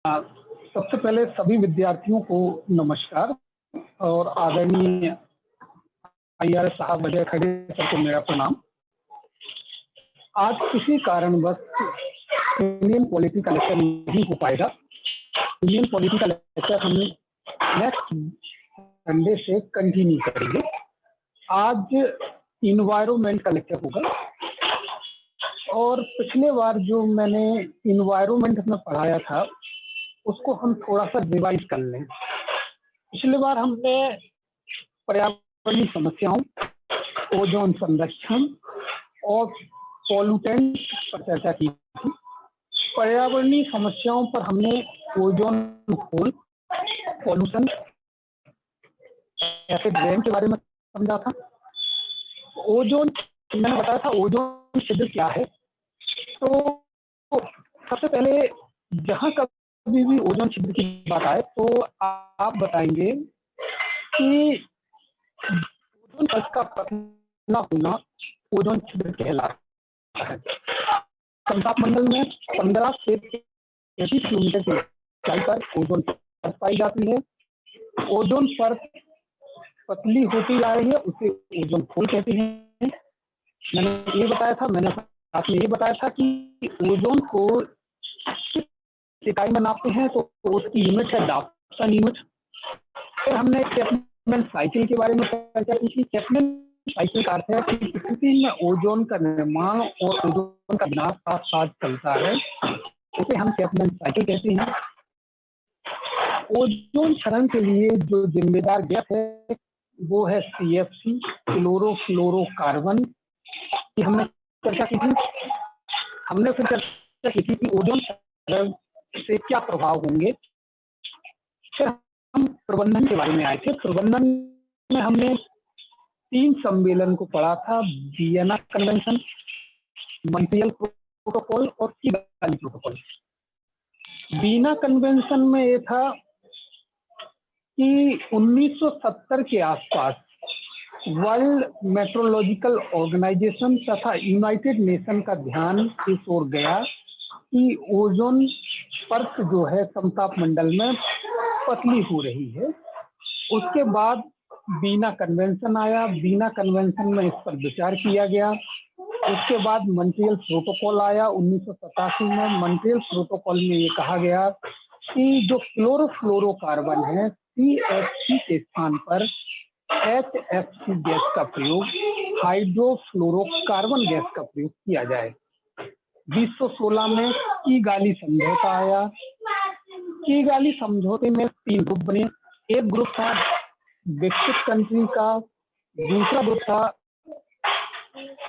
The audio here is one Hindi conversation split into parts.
सबसे पहले सभी विद्यार्थियों को नमस्कार और आदरणीय आईआरएस साहब अजय खड़े सर को मेरा प्रणाम। आज किसी कारणवश इंडियन पॉलिटी का लेक्चर नहीं हो पाएगा। इंडियन पॉलिटी का लेक्चर हम नेक्स्ट संडे से कंटिन्यू करेंगे। आज इन्वायरमेंट का लेक्चर होगा और पिछले बार जो मैंने इन्वायरमेंट में पढ़ाया था उसको हम थोड़ा सा रिवाइज कर लें। पिछले बार हमने पर्यावरणीय समस्याओं, ओजोन संरक्षण और पॉल्यूटेंट पर चर्चा की थी। पर्यावरणीय समस्याओं पर हमने ozone hole, pollution, acid rain के बारे में समझा था। ओजोन मैंने बताया था ओजोन छिद्र क्या है। तो सबसे पहले जहां कभी भी ओजोन छिद्र की बात आए तो आप बताएंगे कि ओजोन परत का पतला होना ओजोन छिद्र कहलाता है। समताप मंडल में 15 से 30 किलोमीटर की ऊंचाई पर ओजोन परत पाई जाती है। ओजोन परत पतली होती जा रही है, उसे ओजोन होल कहते हैं। मैंने साथ में ये बताया था कि ओजोन को इकाई में नापते हैं तो उसकी यूनिट है डाल्टन यूनिट। फिर हमने चैपमैन साइकिल के बारे में चर्चा की थी। चैपमैन साइकिल का अर्थ है कि प्रकृति में ओजोन का निर्माण और ओजोन का विनाश साथ साथ चलता है, उसे हम चैपमैन साइकिल कहते हैं। ओजोन क्षरण के लिए जो जिम्मेदार गैस है वो है CFC, क्लोरोफ्लोरोकार्बन की हमने चर्चा की थी। हमने फिर चर्चा की थी कि ओजोन से क्या प्रभाव होंगे। फिर हम प्रबंधन के बारे में आए थे। प्रबंधन में हमने 3 सम्मेलन को पढ़ा था: वियना कन्वेंशन, मॉन्ट्रियल प्रोटोकॉल और किगाली प्रोटोकॉल। वियना कन्वेंशन में ये था कि 1970 के आसपास वर्ल्ड मेट्रोलॉजिकल ऑर्गेनाइजेशन तथा यूनाइटेड नेशन का ध्यान इस ओर गया कि ओजोन परत जो है समताप मंडल में पतली हो रही है। उसके बाद वियना कन्वेंशन आया। वियना कन्वेंशन में इस पर विचार किया गया। उसके बाद मॉन्ट्रियल प्रोटोकॉल आया 1987 में। मॉन्ट्रियल प्रोटोकॉल में ये कहा गया कि जो क्लोरोफ्लोरोकार्बन है CH3 के स्थान पर HFC गैस का प्रयोग, हाइड्रोफ्लोरोकार्बन गैस का प्रयोग किया जाए। 2016 में किगाली समझौता आया। किगाली समझौते में 3 ग्रुप बने। एक ग्रुप था विकसित कंट्री का, दूसरा ग्रुप था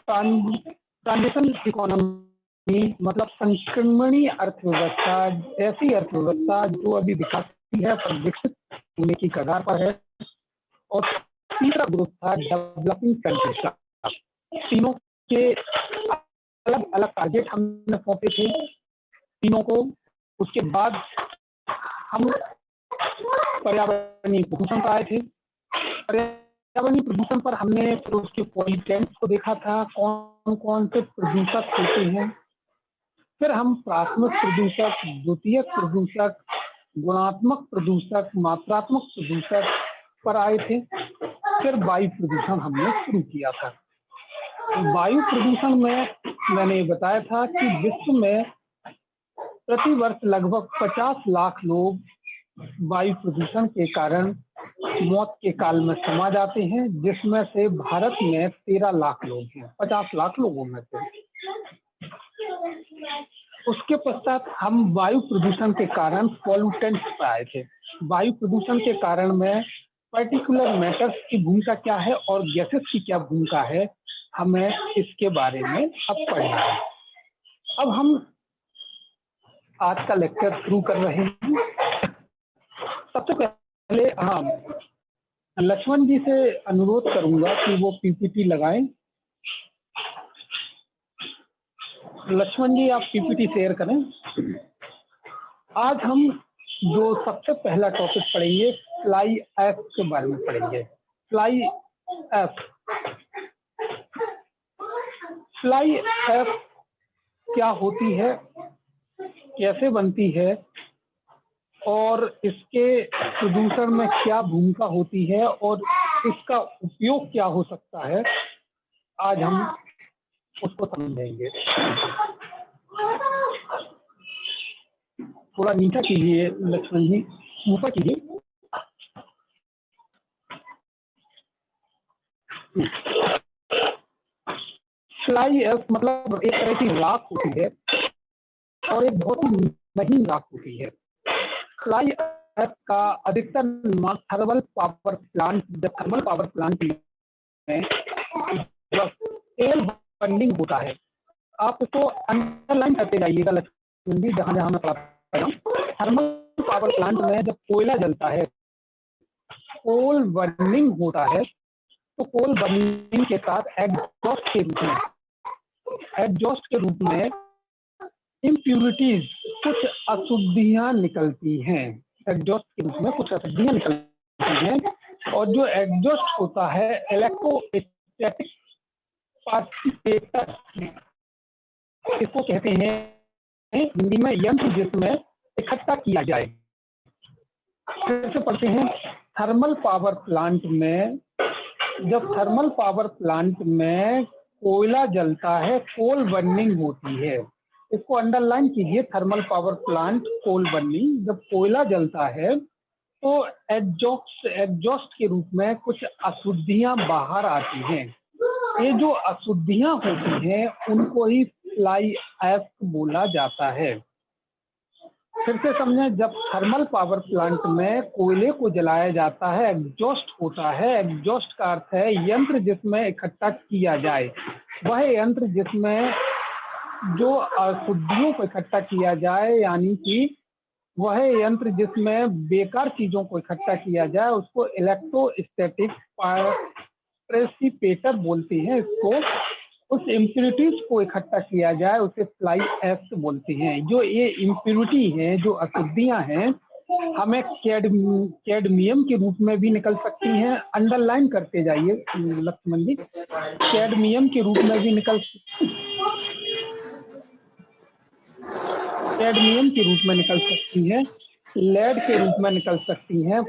ट्रांजिशन इकोनॉमी, मतलब संक्रमणीय अर्थव्यवस्था, ऐसी अर्थव्यवस्था जो अभी विकासशील है पर विकसित होने की कगार पर है। और तीसरा ग्रुप था डेवलपिंग कंट्रीज का। तीनों के अलग अलग टारगेट हमने सौंपे थे तीनों को। उसके बाद हम पर्यावरणीय प्रदूषण पर आए थे। पर्यावरणीय प्रदूषण पर हमने फिर उसके पॉल्यूटेंट्स को देखा था, कौन कौन से प्रदूषक होते हैं। फिर हम प्राथमिक प्रदूषक, द्वितीयक प्रदूषक, गुणात्मक प्रदूषक, मात्रात्मक प्रदूषक पर आए थे। फिर वायु प्रदूषण हमने शुरू किया था। वायु प्रदूषण में मैंने बताया था कि विश्व में प्रतिवर्ष लगभग 50 लाख लोग वायु प्रदूषण के कारण मौत के काल में समा जाते हैं, जिसमें से भारत में 13 लाख लोग हैं 50 लाख लोगों में से। उसके पश्चात हम वायु प्रदूषण के कारण पॉल्यूटेंट्स पर आए थे। वायु प्रदूषण के कारण में पर्टिकुलर मैटर्स की भूमिका क्या है और गैसेस की क्या भूमिका है, हमें इसके बारे में अब पढ़ना है। अब हम आज का लेक्चर शुरू कर रहे हैं। सबसे पहले लक्ष्मण जी से अनुरोध करूंगा कि वो PPT लगाएं। लक्ष्मण जी, आप PPT शेयर करें। आज हम जो सबसे पहला टॉपिक पढ़ेंगे फ्लाई ऐश के बारे में पढ़ेंगे। फ्लाई ऐश क्या होती है, कैसे बनती है और इसके प्रदूषण में क्या भूमिका होती है और इसका उपयोग क्या हो सकता है, आज हम उसको समझेंगे। थोड़ा नीचा कीजिए लक्ष्मण जी, ऊपर कीजिए। फ्लाई ऐश मतलब एक तरह की राख होती है और एक बहुत ही महीन राख होती है। फ्लाई ऐश का अधिकतर निर्माण थर्मल पावर प्लांट, जब थर्मल पावर प्लांट में जब तेल बर्निंग होता है, आप उसको अंडरलाइन करते जाइएगा लक्ष्मण जी, जहां जहां मैं पढ़ा रहा हूँ। थर्मल पावर प्लांट में जब कोयला जलता है, कोल बर्निंग होता है, तो कोल बर्निंग के साथ एग्जॉस्ट के रूप में इम्प्यूरिटीज, कुछ अशुद्धियां निकलती हैं। एग्जॉस्ट के रूप में कुछ अशुद्धियां निकलती हैं और जो एग्जॉस्ट होता है इलेक्ट्रोस्टैटिक पार्टिसिपेटर, इसको कहते हैं हिंदी में यंत्र जिसमें इकट्ठा किया जाए। फिर से पढ़ते हैं। थर्मल पावर प्लांट में जब थर्मल पावर प्लांट में कोयला जलता है, कोल बर्निंग होती है। इसको अंडरलाइन कीजिए, थर्मल पावर प्लांट कोल बर्निंग। जब कोयला जलता है तो एग्जॉस्ट के रूप में कुछ अशुद्धियां बाहर आती हैं। ये जो अशुद्धियां होती हैं उनको ही फ्लाई ऐश बोला जाता है। फिर से समझें, जब थर्मल पावर प्लांट में कोयले को जलाया जाता है, एग्जॉस्ट होता है। एग्जॉस्ट का अर्थ है यंत्र जिसमें इकट्ठा किया जाए। वह यंत्र जिसमें जो अशुद्धियों को इकट्ठा किया जाए, यानी कि वह यंत्र जिसमें बेकार चीजों को इकट्ठा किया जाए, उसको इलेक्ट्रोस्टैटिक प्रेसिपिटेटर बोलते हैं। इसको उस इम्प्यूरिटीज को इकट्ठा किया जाए, उसे फ्लाई ऐश बोलते हैं। जो ये इम्प्यूरिटी हैं, जो अशुद्धियां हैं, हमें कैडमियम के रूप में भी निकल सकती हैं। अंडरलाइन करते जाइए लक्ष्मण जी, कैडमियम के रूप में भी कैडमियम के रूप में निकल सकती है, लेड के रूप में निकल सकती हैं,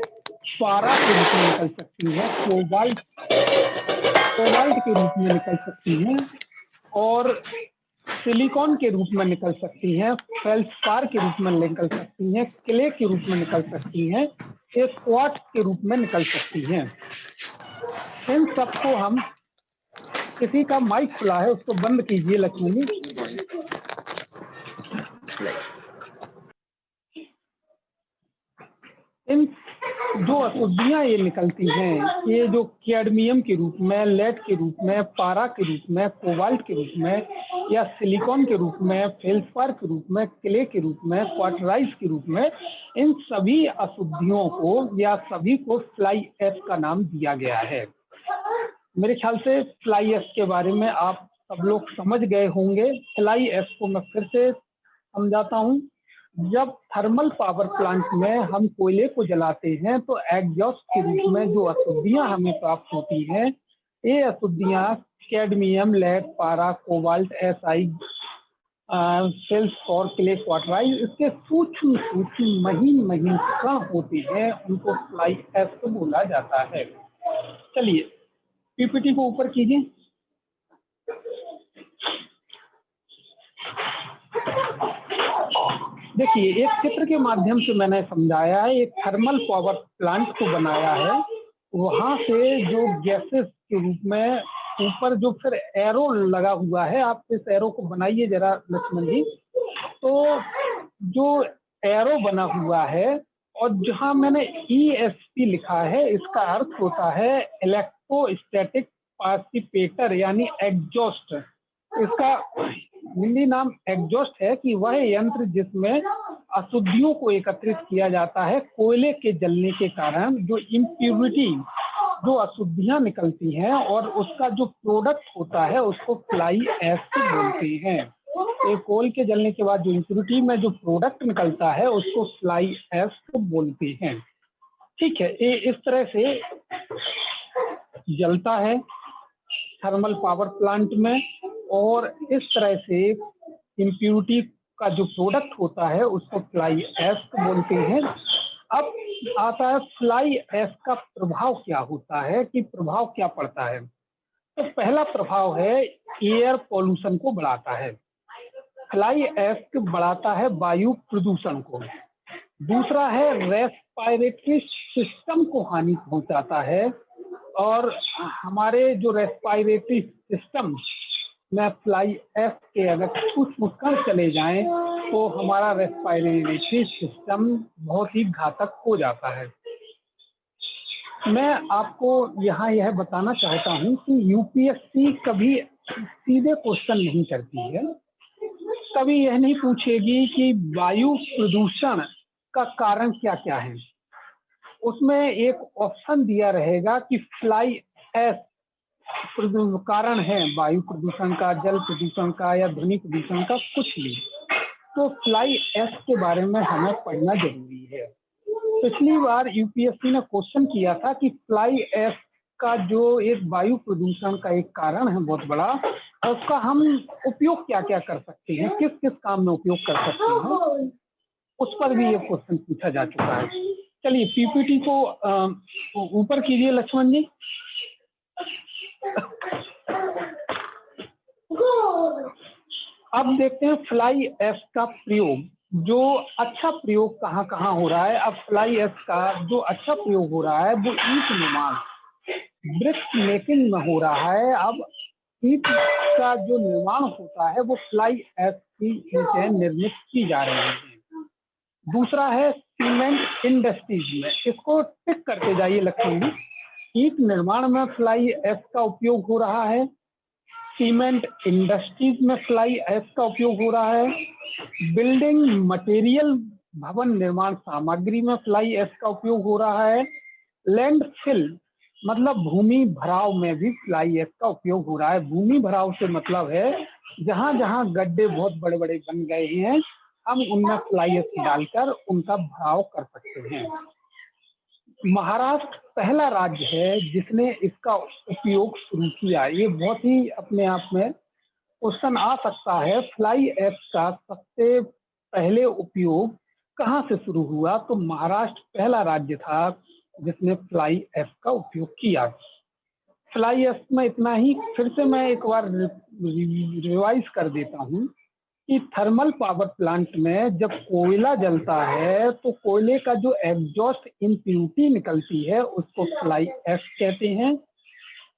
पारा के रूप में निकल सकती है, कोबाल्ट के रूप में निकल सकती हैं और सिलिकॉन के रूप में निकल सकती हैं, फेल्सपार के रूप में निकल सकती हैं, क्ले के रूप में निकल सकती हैं, एक क्वार्ट्ज के रूप में निकल सकती हैं। इन सबको हम, किसी का माइक खुला है उसको बंद कीजिए लक्ष्मण जी। इन जो अशुद्धियां ये निकलती हैं, ये जो कैडमियम के रूप में, लेड के रूप में, पारा के रूप में, कोबाल्ट के रूप में, या सिलिकॉन के रूप में, फेल्सपार के रूप में, क्ले के रूप में, क्वार्टराइज के रूप में, इन सभी अशुद्धियों को या सभी को फ्लाई ऐश का नाम दिया गया है। मेरे ख्याल से फ्लाई ऐश के बारे में आप सब लोग समझ गए होंगे। फ्लाई ऐश को मैं फिर से समझाता हूँ। जब थर्मल पावर प्लांट में हम कोयले को जलाते हैं तो एग्जॉस्ट के रूप में जो अशुद्धियां हमें प्राप्त होती हैं, ये अशुद्धियां कैडमियम, लेड, पारा, कोबाल्ट, एसआई, फेल्सपार, क्ले, क्वार्टराइज, इसके सूक्ष्म सूक्ष्म महीन कण होते हैं, उनको फ्लाई ऐश बोला जाता है। चलिए पीपीटी को ऊपर कीजिए। देखिए, एक चित्र के माध्यम से मैंने समझाया है। एक थर्मल पावर प्लांट को बनाया है, वहां से जो गैसेस के रूप में ऊपर जो फिर एरो लगा हुआ है, आप इस एरो को बनाइए जरा लक्ष्मण जी। तो जो एरो बना हुआ है और जहां मैंने ESP लिखा है, इसका अर्थ होता है इलेक्ट्रोस्टैटिक पार्टिसिपेटर, यानी एग्जॉस्ट। इसका हिंदी नाम एग्जॉस्ट है कि वह यंत्र जिसमें अशुद्धियों को एकत्रित किया जाता है। कोयले के जलने के कारण जो इम्प्यूरिटी, जो अशुद्धियां निकलती हैं और उसका जो प्रोडक्ट होता है, उसको फ्लाई ऐश बोलते हैं। एक कोल के जलने के बाद जो इम्प्यूरिटी में जो प्रोडक्ट निकलता है, उसको फ्लाई ऐश बोलते हैं। ठीक है, ये इस तरह से जलता है थर्मल पावर प्लांट में और इस तरह से इम्प्यूरिटी का जो प्रोडक्ट होता है उसको फ्लाई ऐश बोलते हैं। अब आता है फ्लाई ऐश का प्रभाव क्या होता है, कि प्रभाव क्या पड़ता है। तो पहला प्रभाव है एयर पॉल्यूशन को बढ़ाता है। फ्लाई ऐश बढ़ाता है वायु प्रदूषण को। दूसरा है रेस्पायरेटरी सिस्टम को हानि पहुंचाता है, और हमारे जो रेस्पायरेटरी सिस्टम में फ्लाई ऐश के अगर कुछ मुस्कान चले जाएं तो हमारा रेस्पायरेटरी सिस्टम बहुत ही घातक हो जाता है। मैं आपको यहाँ यह बताना चाहता हूँ कि यूपीएससी कभी सीधे क्वेश्चन नहीं करती है। कभी यह नहीं पूछेगी कि वायु प्रदूषण का कारण क्या क्या है। उसमें एक ऑप्शन दिया रहेगा कि फ्लाई ऐश कारण है वायु प्रदूषण का, जल प्रदूषण का या ध्वनि प्रदूषण का, कुछ भी। तो फ्लाई ऐश के बारे में हमें पढ़ना जरूरी है। पिछली बार यूपीएससी ने क्वेश्चन किया था कि फ्लाई ऐश का जो एक वायु प्रदूषण का एक कारण है बहुत बड़ा, और उसका हम उपयोग क्या क्या कर सकते हैं, किस किस काम में उपयोग कर सकते हैं, उस पर भी ये क्वेश्चन पूछा जा चुका है। चलिए पीपीटी को ऊपर कीजिए लक्ष्मण जी। अब देखते हैं फ्लाई ऐश का प्रयोग, जो अच्छा प्रयोग कहाँ कहाँ हो रहा है। अब फ्लाई ऐश का जो अच्छा प्रयोग हो रहा है वो ईंट निर्माण, ब्रिक्स मेकिंग में हो रहा है। अब ईंट का जो निर्माण होता है वो फ्लाई ऐश की ईंटें निर्मित की जा रही हैं। दूसरा है सीमेंट इंडस्ट्रीज में, इसको टिक करते जाइए लक्ष्मण जी। ईंट निर्माण में फ्लाई ऐश का उपयोग हो रहा है, सीमेंट इंडस्ट्रीज में फ्लाई ऐश का उपयोग हो रहा है, बिल्डिंग मटेरियल भवन निर्माण सामग्री में फ्लाई ऐश का उपयोग हो रहा है, लैंडफिल मतलब भूमि भराव में भी फ्लाई ऐश का उपयोग हो रहा है। भूमि भराव से मतलब है जहां जहां गड्ढे बहुत बड़े बड़े बन गए हैं हम उनमें फ्लाई ऐश डालकर उनका भराव कर सकते हैं। महाराष्ट्र पहला राज्य है जिसने इसका उपयोग शुरू किया। ये बहुत ही अपने आप में क्वेश्चन आ सकता है, फ्लाई ऐश का सबसे पहले उपयोग कहाँ से शुरू हुआ। तो महाराष्ट्र पहला राज्य था जिसने फ्लाई ऐश का उपयोग किया। फ्लाई ऐश में इतना ही, फिर से मैं एक बार रिवाइज कर देता हूँ कि थर्मल पावर प्लांट में जब कोयला जलता है तो कोयले का जो एग्जॉस्ट इम्प्यूरिटी निकलती है उसको फ्लाई ऐश कहते हैं।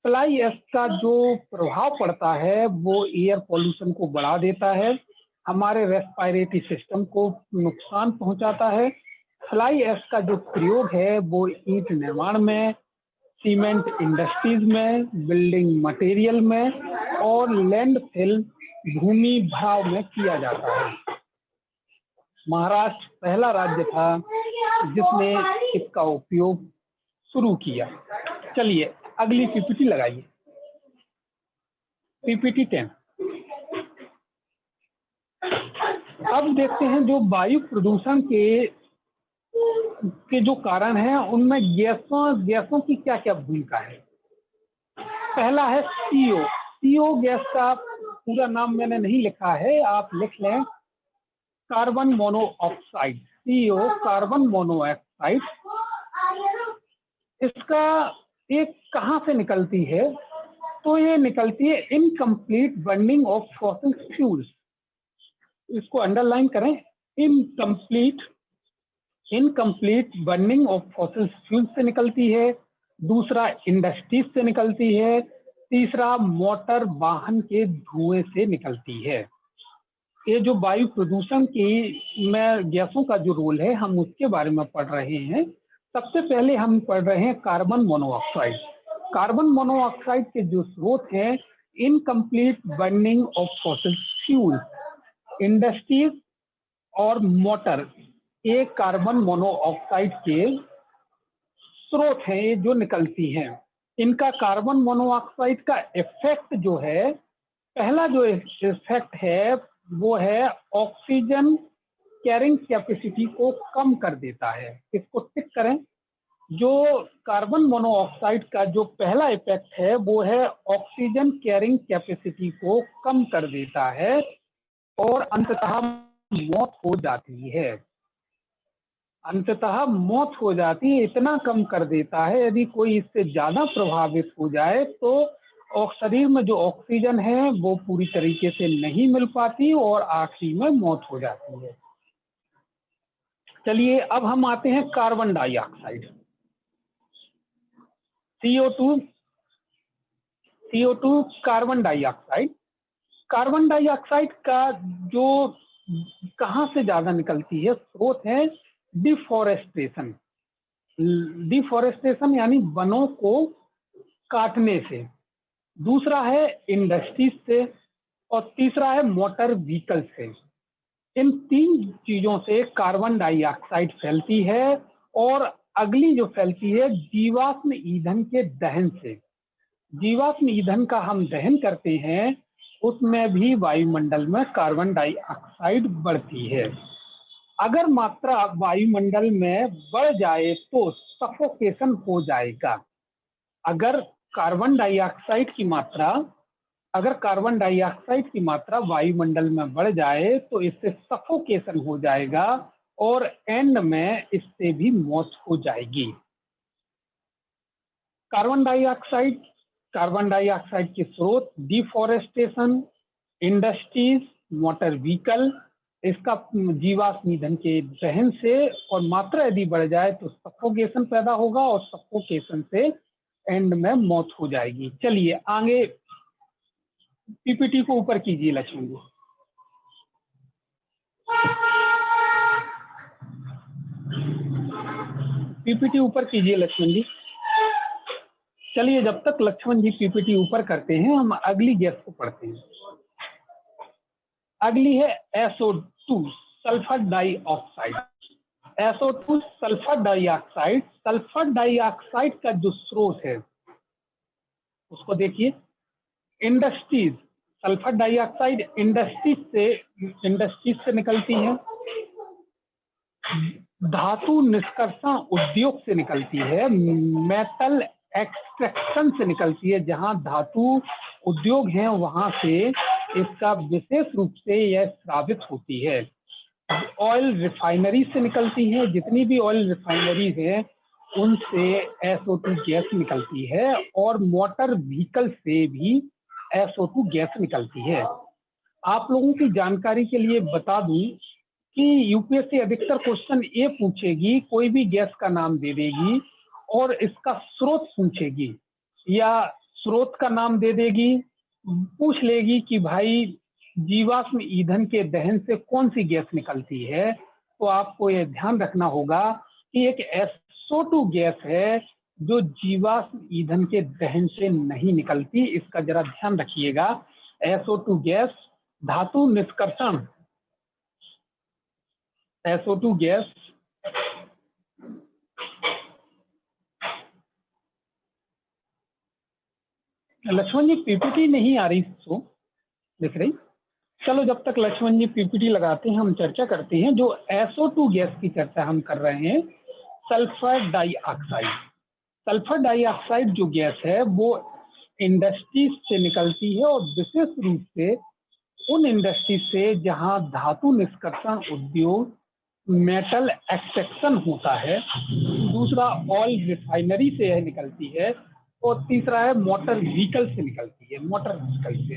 फ्लाई ऐश का जो प्रभाव पड़ता है वो एयर पॉल्यूशन को बढ़ा देता है, हमारे रेस्पायरेटरी सिस्टम को नुकसान पहुंचाता है। फ्लाई ऐश का जो प्रयोग है वो ईंट निर्माण में, सीमेंट इंडस्ट्रीज में, बिल्डिंग मटेरियल में और लैंडफिल भूमि भराव में किया जाता है। महाराष्ट्र पहला राज्य था जिसने इसका उपयोग शुरू किया। चलिए अगली पीपीटी लगाइए, पीपीटी 10। अब देखते हैं जो वायु प्रदूषण के जो कारण हैं उनमें गैसों की क्या क्या भूमिका है। पहला है सीओ। सीओ गैस का पूरा नाम मैंने नहीं लिखा है, आप लिख लें carbon monoxide. CO carbon monoxide. इसका एक कहाँ से निकलती है, तो ये निकलती है incomplete burning of fossil fuels. इसको अंडरलाइन करें, incomplete burning of fossil fuel से निकलती है। दूसरा इंडस्ट्रीज से निकलती है। तीसरा मोटर वाहन के धुएं से निकलती है। ये जो वायु प्रदूषण की में गैसों का जो रोल है हम उसके बारे में पढ़ रहे हैं। सबसे पहले हम पढ़ रहे हैं कार्बन मोनोऑक्साइड। कार्बन मोनोऑक्साइड के जो स्रोत हैं incomplete burning of fossil fuel, industries और मोटर, ये कार्बन मोनोऑक्साइड के स्रोत हैं, ये जो निकलती हैं। इनका कार्बन मोनोऑक्साइड का इफेक्ट जो है, पहला जो इफेक्ट है वो है ऑक्सीजन कैरिंग कैपेसिटी को कम कर देता है। इसको टिक करें। जो कार्बन मोनोऑक्साइड का जो पहला इफेक्ट है वो है ऑक्सीजन कैरिंग कैपेसिटी को कम कर देता है, और अंततः मौत हो जाती है, अंततः मौत हो जाती है, इतना कम कर देता है। यदि कोई इससे ज्यादा प्रभावित हो जाए तो और शरीर में जो ऑक्सीजन है वो पूरी तरीके से नहीं मिल पाती और आखिरी में मौत हो जाती है। चलिए अब हम आते हैं carbon dioxide, CO2। CO2 carbon dioxide, carbon dioxide का जो कहाँ से ज्यादा निकलती है, स्रोत है डिफॉरेस्टेशन। डिफॉरेस्टेशन यानी वनों को काटने से, दूसरा है इंडस्ट्रीज से, और तीसरा है मोटर व्हीकल से। इन तीन चीजों से कार्बन डाइऑक्साइड फैलती है। और अगली जो फैलती है जीवाश्म ईंधन के दहन से। जीवाश्म ईंधन का हम दहन करते हैं, उसमें भी वायुमंडल में कार्बन डाइऑक्साइड बढ़ती है। अगर मात्रा वायुमंडल में बढ़ जाए तो सफोकेशन हो जाएगा। अगर कार्बन डाइऑक्साइड की मात्रा अगर कार्बन डाइऑक्साइड की मात्रा वायुमंडल में बढ़ जाए तो इससे सफोकेशन हो जाएगा और एंड में इससे भी मौत हो जाएगी। कार्बन डाइऑक्साइड के स्रोत डिफॉरेस्टेशन, इंडस्ट्रीज, मोटर व्हीकल, इसका जीवाश्म ईंधन के दहन से, और मात्रा यदि बढ़ जाए तो सफोकेशन पैदा होगा और सफोकेशन से एंड में मौत हो जाएगी। चलिए आगे पीपीटी को ऊपर कीजिए लक्ष्मण जी। पीपीटी ऊपर कीजिए लक्ष्मण जी। चलिए जब तक लक्ष्मण जी पीपीटी ऊपर करते हैं हम अगली गैस को पढ़ते हैं। अगली है SO2 sulphur dioxide. SO2 sulphur dioxide, sulphur dioxide का जो स्रोत है उसको देखिए, इंडस्ट्रीज। सल्फर डाइऑक्साइड इंडस्ट्रीज से निकलती है, धातु निष्कर्षण उद्योग से निकलती है, मेटल एक्सट्रैक्शन से निकलती है, जहां धातु उद्योग हैं वहां से इसका विशेष रूप से यह स्रावित होती है। ऑयल रिफाइनरी से निकलती है, जितनी भी ऑयल रिफाइनरी है उनसे SO2 गैस निकलती है, और मोटर व्हीकल से भी SO2 गैस निकलती है। आप लोगों की जानकारी के लिए बता दूं कि यूपीएससी अधिकतर क्वेश्चन ये पूछेगी, कोई भी गैस का नाम दे देगी और इसका स्रोत पूछेगी, या स्रोत का नाम दे देगी, पूछ लेगी कि भाई जीवाश्म ईंधन के दहन से कौन सी गैस निकलती है। तो आपको यह ध्यान रखना होगा कि एक SO2 गैस है जो जीवाश्म ईंधन के दहन से नहीं निकलती, इसका जरा ध्यान रखिएगा। SO2 गैस धातु निष्कर्षण, SO2 गैस लक्ष्मण जी पीपीटी नहीं आ रही, सो दिख रही। चलो जब तक लक्ष्मण जी पीपीटी लगाते हैं हम चर्चा करते हैं। जो SO2 गैस की चर्चा हम कर रहे हैं, सल्फर डाइऑक्साइड। सल्फर डाइऑक्साइड जो गैस है वो इंडस्ट्रीज से निकलती है, और विशेष रूप से उन इंडस्ट्रीज से जहां धातु निष्कर्षण उद्योग, मेटल एक्सट्रैक्शन होता है, दूसरा ऑयल रिफाइनरी से यह निकलती है, और तीसरा है मोटर व्हीकल से निकलती है। मोटर व्हीकल से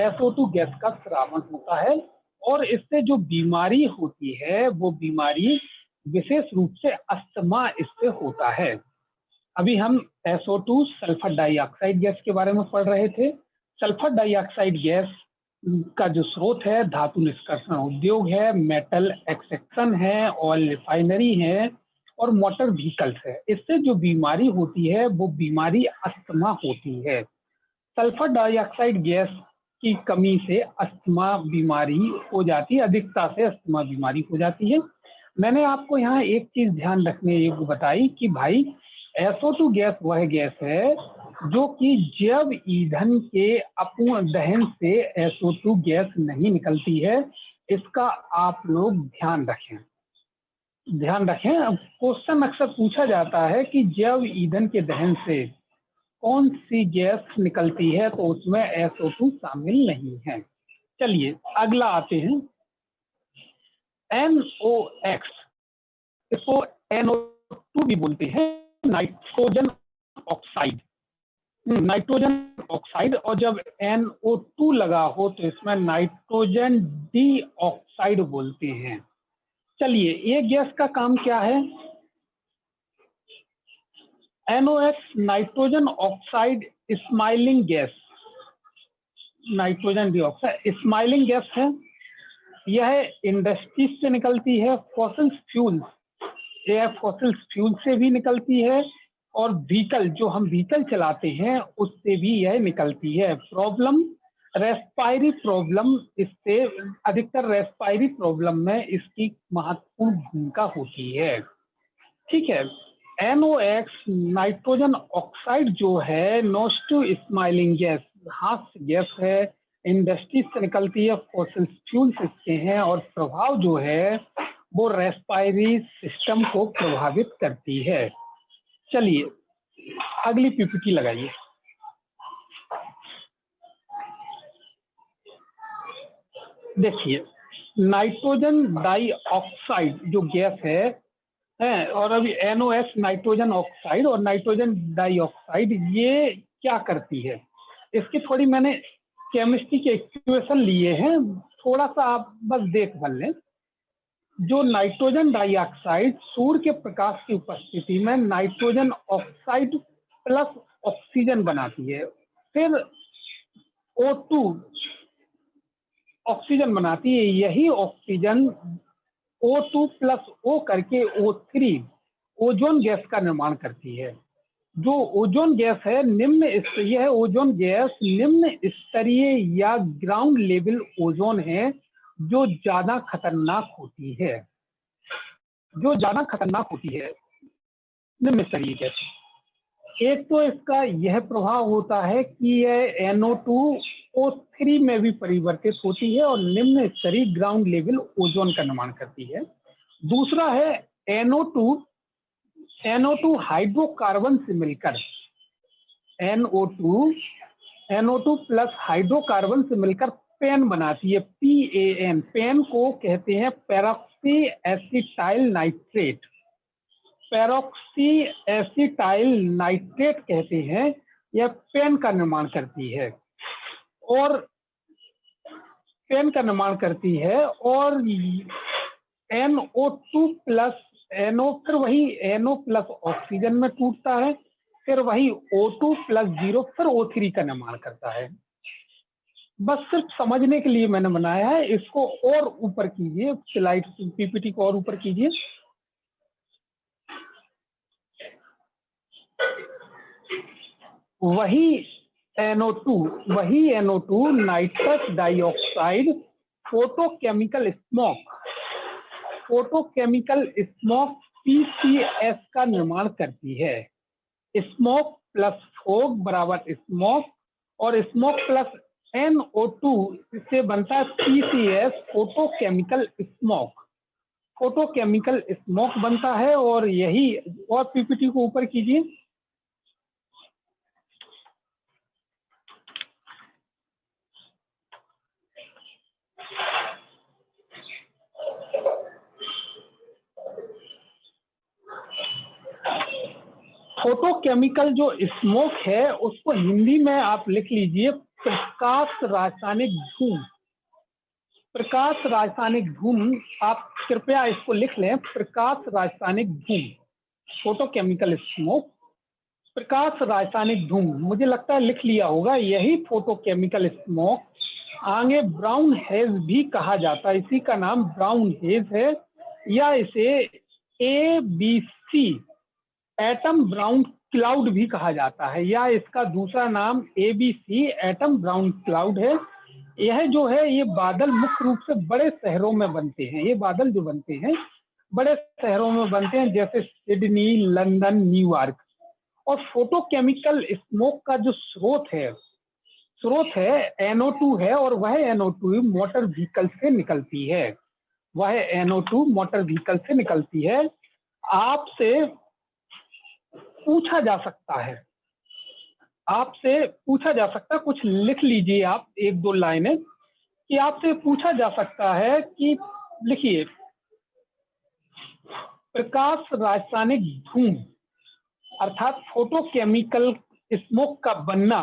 SO2 गैस का स्रावन होता है, और इससे जो बीमारी होती है वो बीमारी विशेष रूप से अस्थमा इससे होता है। अभी हम SO2 सल्फर डाइऑक्साइड गैस के बारे में पढ़ रहे थे। सल्फर डाइऑक्साइड गैस का जो स्रोत है धातु निष्कर्षण उद्योग है, मेटल एक्सट्रैक्शन है, ऑयल रिफाइनरी है, और मोटर व्हीकल्स है। इससे जो बीमारी होती है वो बीमारी अस्थमा होती है। सल्फर डाइऑक्साइड गैस की कमी से अस्थमा बीमारी हो जाती है, अधिकता से अस्थमा बीमारी हो जाती है। मैंने आपको यहाँ एक चीज ध्यान रखने योग्य बताई कि भाई SO2 गैस वह गैस है जो कि जैव ईंधन के अपूर्ण दहन से SO2 गैस नहीं निकलती है। इसका आप लोग ध्यान रखें। क्वेश्चन अक्सर पूछा जाता है कि जैव ईंधन के दहन से कौन सी गैस निकलती है, तो उसमें SO2 शामिल नहीं है। चलिए अगला आते हैं। NOx, इसको NO2 भी बोलते हैं, नाइट्रोजन ऑक्साइड, नाइट्रोजन ऑक्साइड। और जब NO2 लगा हो तो इसमें नाइट्रोजन डाइऑक्साइड बोलते हैं। चलिए, ये गैस का काम क्या है? NOx nitrogen oxide smiling gas, nitrogen dioxide smiling gas है। यह इंडस्ट्रीज से निकलती है, फॉसिल फ्यूल, यह फॉसिल फ्यूल से भी निकलती है, और व्हीकल, जो हम व्हीकल चलाते हैं उससे भी यह निकलती है। प्रॉब्लम, रेस्पायरी प्रॉब्लम, इससे अधिकतर रेस्पायरी प्रॉब्लम में इसकी महत्वपूर्ण भूमिका होती है। ठीक है। NOx नाइट्रोजन ऑक्साइड जो है नोस्टू स्माइलिंग गैस, हास्य गैस है, इंडस्ट्री से निकलती है, फॉसिल फ्यूल से हैं, और प्रभाव जो है वो रेस्पायरी सिस्टम को प्रभावित करती है। चलिए अगली पीपीटी लगाइए। देखिए, नाइट्रोजन डाइऑक्साइड जो गैस है, और अभी NOx नाइट्रोजन ऑक्साइड और नाइट्रोजन डाइऑक्साइड ये क्या करती है, इसकी थोड़ी मैंने केमिस्ट्री के इक्वेशन लिए हैं, थोड़ा सा आप बस देख भर लें। जो नाइट्रोजन डाइऑक्साइड सूर्य के प्रकाश की उपस्थिति में नाइट्रोजन ऑक्साइड प्लस ऑक्सीजन बनाती है, फिर O2 ऑक्सीजन बनाती है, यही ऑक्सीजन O2 प्लस O करके O3 ओजोन गैस का निर्माण करती है। जो ओजोन गैस है निम्न स्तरीय है, ओजोन गैस निम्न स्तरीय या ग्राउंड लेवल ओजोन है, जो ज्यादा खतरनाक होती है, जो ज्यादा खतरनाक होती है निम्न स्तरीय गैस। एक तो इसका यह प्रभाव होता है कि यह NO2 O3 में भी परिवर्तित होती है और निम्न स्तरीय ग्राउंड लेवल ओजोन का निर्माण करती है। दूसरा है NO2 हाइड्रोकार्बन से मिलकर, NO2 प्लस हाइड्रोकार्बन से मिलकर पेन बनाती है, PAN। पेन को कहते हैं peroxy acetyl nitrate, peroxy acetyl nitrate कहते हैं, यह पेन का निर्माण करती है, और पेन का निर्माण करती है। और NO2 प्लस फिर वही NO प्लस ऑक्सीजन में टूटता है, फिर वही O2 प्लस 0 फिर O3 का निर्माण करता है। बस सिर्फ समझने के लिए मैंने बनाया है, इसको और ऊपर कीजिए, स्लाइड पीपीटी को और ऊपर कीजिए। वही NO2 nitrous dioxide photochemical smoke PCS का निर्माण करती है। स्मोक प्लस फोग बराबर स्मोक, और स्मोक प्लस NO2 से बनता है PCS, फोटोकेमिकल स्मोक बनता है। और यही, और पीपीटी को ऊपर कीजिए। फोटोकेमिकल जो स्मोक है उसको हिंदी में आप लिख लीजिए प्रकाश रासायनिक धूम। प्रकाश रासायनिक धूम, आप कृपया इसको लिख लें, प्रकाश रासायनिक धूम, फोटोकेमिकल स्मोक, प्रकाश रासायनिक धूम। मुझे लगता है लिख लिया होगा। यही फोटोकेमिकल स्मोक आगे ब्राउन हेज भी कहा जाता है, इसी का नाम ब्राउन हेज है, या इसे ABC एटम ब्राउन क्लाउड भी कहा जाता है, या इसका दूसरा नाम ABC एटम ब्राउन क्लाउड है। यह जो है, ये बादल मुख्य रूप से बड़े शहरों में बनते हैं, ये बादल जो बनते हैं बड़े शहरों में बनते हैं, जैसे सिडनी, लंदन, न्यूयॉर्क। और फोटोकेमिकल स्मोक का जो स्रोत है NO2 है, और वह NO2 मोटर व्हीकल से निकलती है, वह NO2 मोटर व्हीकल से निकलती है। आपसे पूछा जा सकता है, कुछ लिख लीजिए आप, एक दो लाइनें, कि आपसे पूछा जा सकता है कि लिखिए प्रकाश रासायनिक धूम अर्थात फोटोकेमिकल स्मोक का बनना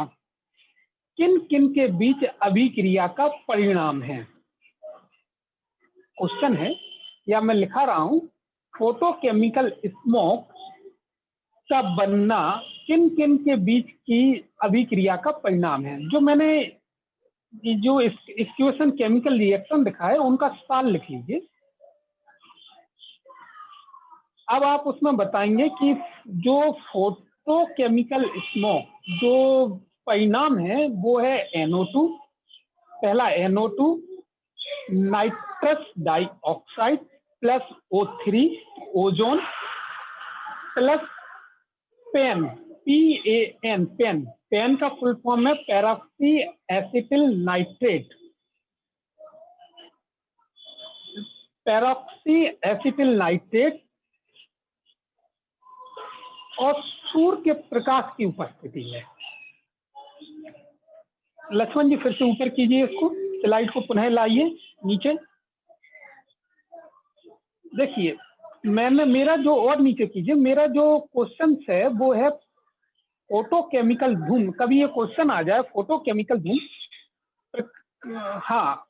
किन किन के बीच अभिक्रिया का परिणाम है। क्वेश्चन है या मैं लिखा रहा हूं, फोटोकेमिकल स्मोक का बनना किन किन के बीच की अभिक्रिया का परिणाम है। जो मैंने जो इक्वेशन केमिकल रिएक्शन दिखा है उनका साल लिख लीजिए। अब आप उसमें बताएंगे कि जो फोटोकेमिकल स्मोक जो परिणाम है वो है NO2, पहला NO2 nitrous dioxide plus O3 ozone plus pan PAN pan, pan का फुल फॉर्म है peroxy acetyl nitrate, peroxy acetyl nitrate और सूर्य के प्रकाश की उपस्थिति में। लक्ष्मण जी फिर से ऊपर कीजिए, इसको स्लाइड को पुनः लाइए नीचे। देखिए मैंने मेरा जो और नीचे कीजिए, मेरा जो क्वेश्चन है वो है फोटोकेमिकल धूम। कभी ये क्वेश्चन आ जाए फोटोकेमिकल धूम, हाँ,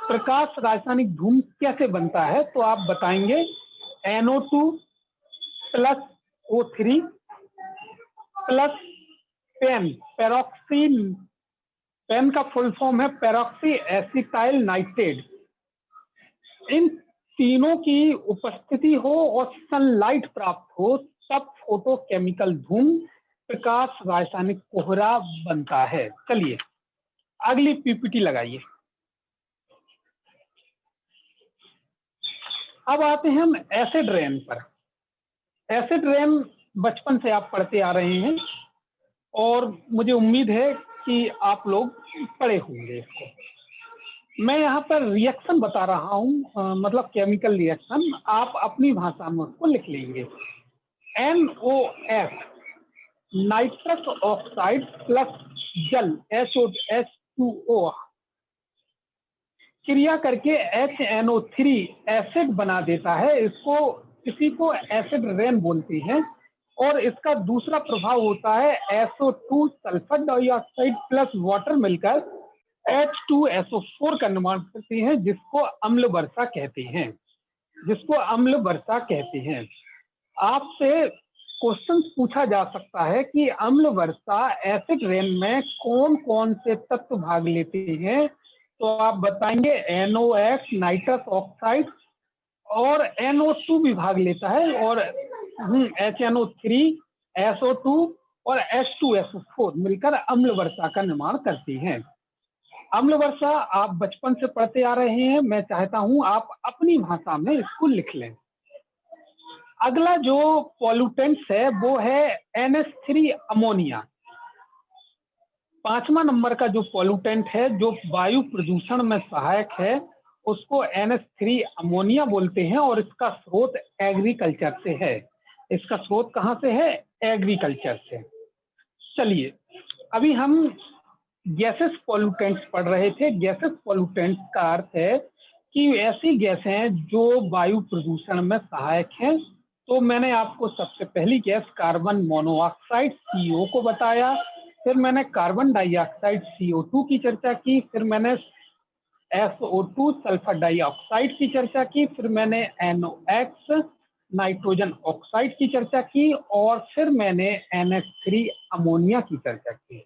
प्रकाश रासायनिक धूम कैसे बनता है, तो आप बताएंगे NO2 plus O3 plus PAN, peroxy, PAN का फुल फॉर्म है पैरोक्सी एसिटाइल नाइट्रेट, इन तीनों की उपस्थिति हो और सनलाइट प्राप्त हो तब फोटोकेमिकल धूम प्रकाश रासायनिक कोहरा बनता है। चलिए अगली PPT लगाइए। अब आते हैं हम एसिड रेन पर। एसिड रेन बचपन से आप पढ़ते आ रहे हैं और मुझे उम्मीद है कि आप लोग पढ़े होंगे इसको। मैं यहाँ पर रिएक्शन बता रहा हूँ, मतलब केमिकल रिएक्शन, आप अपनी भाषा में उसको लिख लेंगे। NOF नाइट्रस ऑक्साइड प्लस जल H2O क्रिया करके HNO3 एसिड बना देता है। इसको इसी को एसिड रेन बोलते हैं। और इसका दूसरा प्रभाव होता है SO2 sulphur dioxide plus water मिलकर H2SO4 का निर्माण करते हैं, जिसको अम्ल वर्षा कहते हैं, जिसको अम्ल वर्षा कहते हैं। आपसे क्वेश्चन पूछा जा सकता है कि अम्ल वर्षा एसिड रेन में कौन कौन से तत्व भाग लेते हैं, तो आप बताएंगे NOx नाइट्रस ऑक्साइड और NO2 भी भाग लेता है और HNO3 SO2 और H2SO4 मिलकर अम्ल वर्षा का निर्माण करते हैं। अम्ल वर्षा आप बचपन से पढ़ते आ रहे हैं, मैं चाहता हूं आप अपनी भाषा में इसको लिख लें। अगला जो पॉल्यूटेंट्स है वो है NH3 अमोनिया। 5वां नंबर का जो पॉल्यूटेंट है जो वायु प्रदूषण में सहायक है उसको NH3 अमोनिया बोलते हैं और इसका स्रोत एग्रीकल्चर से है। इसका स्रोत कहाँ से है? एग्रीकल्चर से। चलिए अभी हम गैसेस पॉल्यूटेंट्स पढ़ रहे थे। गैसेस पॉल्यूटेंट्स का अर्थ है कि ऐसी गैसें हैं जो वायु प्रदूषण में सहायक हैं। तो मैंने आपको सबसे पहली गैस कार्बन मोनोऑक्साइड CO को बताया, फिर मैंने कार्बन डाइऑक्साइड CO2 की चर्चा की, फिर मैंने SO2 सल्फर डाइऑक्साइड की चर्चा की, फिर मैंने NOx नाइट्रोजन ऑक्साइड की चर्चा की और फिर मैंने NH3 अमोनिया की चर्चा की।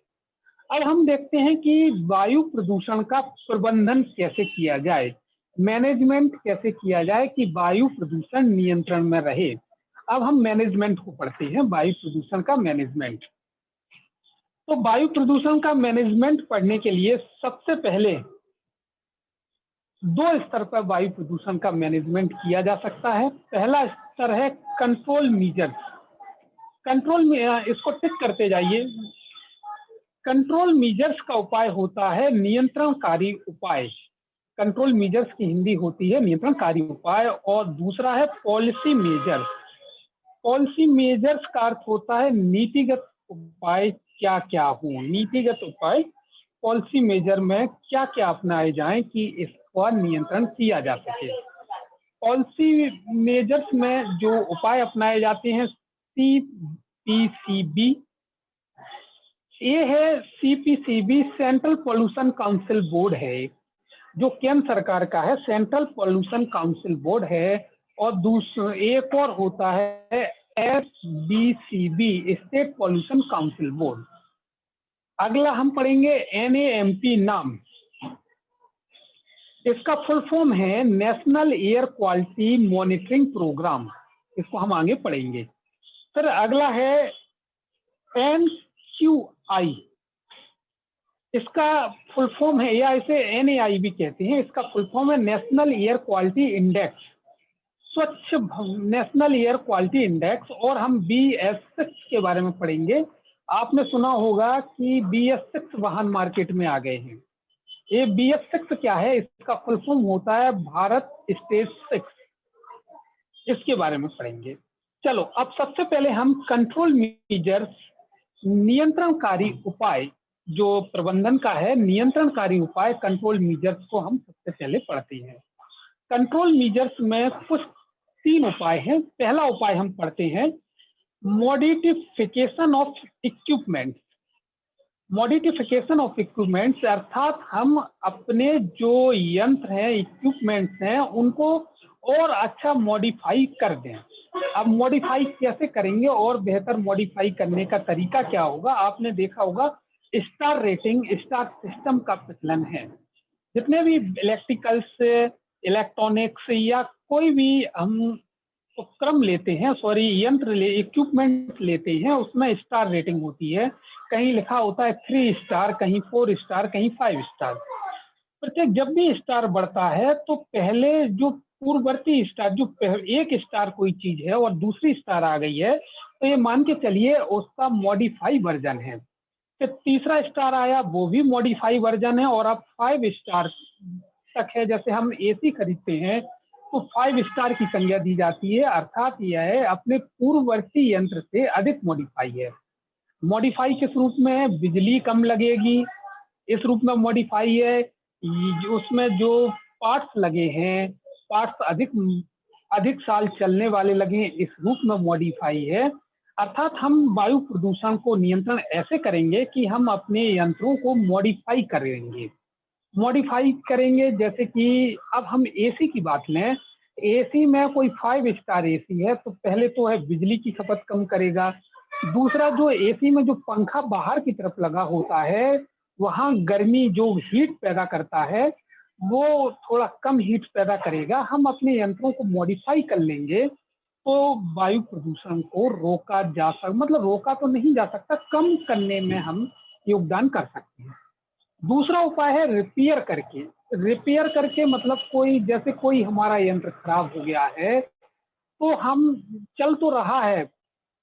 अब हम देखते हैं कि वायु प्रदूषण का प्रबंधन कैसे किया जाए, मैनेजमेंट कैसे किया जाए कि वायु प्रदूषण नियंत्रण में रहे। अब हम मैनेजमेंट को पढ़ते हैं, वायु प्रदूषण का मैनेजमेंट। तो वायु प्रदूषण का मैनेजमेंट पढ़ने के लिए सबसे पहले 2 स्तर पर वायु प्रदूषण का मैनेजमेंट किया जा सकता है। पहला स्तर है कंट्रोल मीजर्स। कंट्रोल में इसको टिक करते जाइए। कंट्रोल मीजर्स का उपाय होता है नियंत्रणकारी उपाय। कंट्रोल मीजर्स की हिंदी होती है नियंत्रणकारी उपाय। और दूसरा है पॉलिसी मेजर्स। पॉलिसी मेजर्स का अर्थ होता है नीतिगत उपाय क्या क्या हो, नीतिगत उपाय पॉलिसी मेजर में क्या क्या अपनाए जाएं कि इसका नियंत्रण किया जा सके। पॉलिसी मेजर्स में जो उपाय अपनाए जाते हैं, CPCB, ये है CPCB central pollution council board है, जो केंद्र सरकार का है, सेंट्रल पोल्यूशन काउंसिल बोर्ड है। और दूसरा एक और होता है SBCB, state pollution council board. अगला हम पढ़ेंगे NAMP नाम, इसका फुल फॉर्म है national air quality monitoring programme, इसको हम आगे पढ़ेंगे। फिर अगला है NQI, इसका फुल फॉर्म है, या इसे NAI भी कहते हैं, इसका फुल फॉर्म है नेशनल एयर क्वालिटी इंडेक्स, स्वच्छ नेशनल एयर क्वालिटी इंडेक्स। और हम BS6 के बारे में पढ़ेंगे। आपने सुना होगा कि BS6 वाहन मार्केट में आ गए हैं। ये BS6 क्या है, इसका फुल फॉर्म होता है भारत स्टेज 6, इसके बारे में पढ़ेंगे। चलो अब सबसे पहले हम कंट्रोल मेजर्स, नियंत्रणकारी उपाय, जो प्रबंधन का है नियंत्रणकारी उपाय, कंट्रोल मेजर्स को हम सबसे पहले पढ़ते हैं। कंट्रोल मेजर्स में कुछ 3 उपाय हैं। पहला उपाय हम पढ़ते हैं modification of equipment. Modification of equipments अर्थात हम अपने जो यंत्र हैं, इक्विपमेंट्स हैं, उनको और अच्छा मॉडिफाई कर दें। अब मॉडिफाई कैसे करेंगे और बेहतर मॉडिफाई करने का तरीका क्या होगा? आपने देखा होगा स्टार रेटिंग, स्टार सिस्टम का प्रचलन है। जितने भी इलेक्ट्रिकल्स, इलेक्ट्रॉनिक्स या कोई भी हम उपक्रम लेते हैं, सॉरी यंत्र इक्विपमेंट लेते हैं, उसमें स्टार रेटिंग होती है। कहीं लिखा होता है 3 स्टार, कहीं 4 स्टार, कहीं 5 स्टार। प्रत्येक जब भी स्टार बढ़ता है तो पहले जो पूर्ववर्ती स्टार, जो 1 स्टार कोई चीज है और दूसरी स्टार आ गई है, तो ये मान के चलिए उसका मॉडिफाई वर्जन है। फिर तीसरा स्टार आया, वो भी मॉडिफाई वर्जन है, और अब 5 स्टार तक है। जैसे हम AC खरीदते हैं तो 5 स्टार की संज्ञा दी जाती है, अर्थात यह है अपने पूर्ववर्ती यंत्र से अधिक मॉडिफाई है। मॉडिफाई किस रूप में है? बिजली कम लगेगी, इस रूप में मॉडिफाई है। उसमें जो पार्ट्स लगे हैं, पार्ट्स अधिक अधिक साल चलने वाले लगे, इस रूप में मॉडिफाई है। अर्थात हम वायु प्रदूषण को नियंत्रण ऐसे करेंगे कि हम अपने यंत्रों को मॉडिफाई करेंगे। मॉडिफाई करेंगे जैसे कि अब हम AC की बात लें, AC में कोई 5 स्टार AC है तो पहले तो है बिजली की खपत कम करेगा। दूसरा, जो AC में जो पंखा बाहर की तरफ लगा होता है, वहाँ गर्मी जो हीट पैदा करता है वो थोड़ा कम हीट पैदा करेगा। हम अपने यंत्रों को मॉडिफाई कर लेंगे तो वायु प्रदूषण को रोका जा सकता, मतलब रोका तो नहीं जा सकता, कम करने में हम योगदान कर सकते हैं। दूसरा उपाय है रिपेयर करके। रिपेयर करके मतलब कोई, जैसे कोई हमारा यंत्र खराब हो गया है तो हम, चल तो रहा है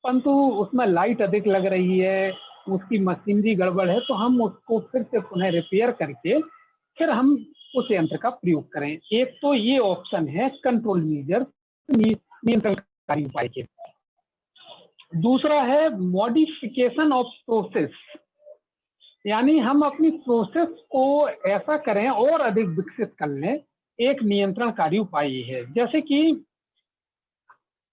परंतु उसमें लाइट अधिक लग रही है, उसकी मशीनरी गड़बड़ है, तो हम उसको फिर से पुनः रिपेयर करके फिर हम उस यंत्र का प्रयोग करें। एक तो ये ऑप्शन है कंट्रोल मेजर, नियंत्रणकारी उपाय के। दूसरा है मॉडिफिकेशन ऑफ प्रोसेस, यानी हम अपनी प्रोसेस को ऐसा करें और अधिक विकसित कर लें। एक नियंत्रणकारी उपाय है, जैसे कि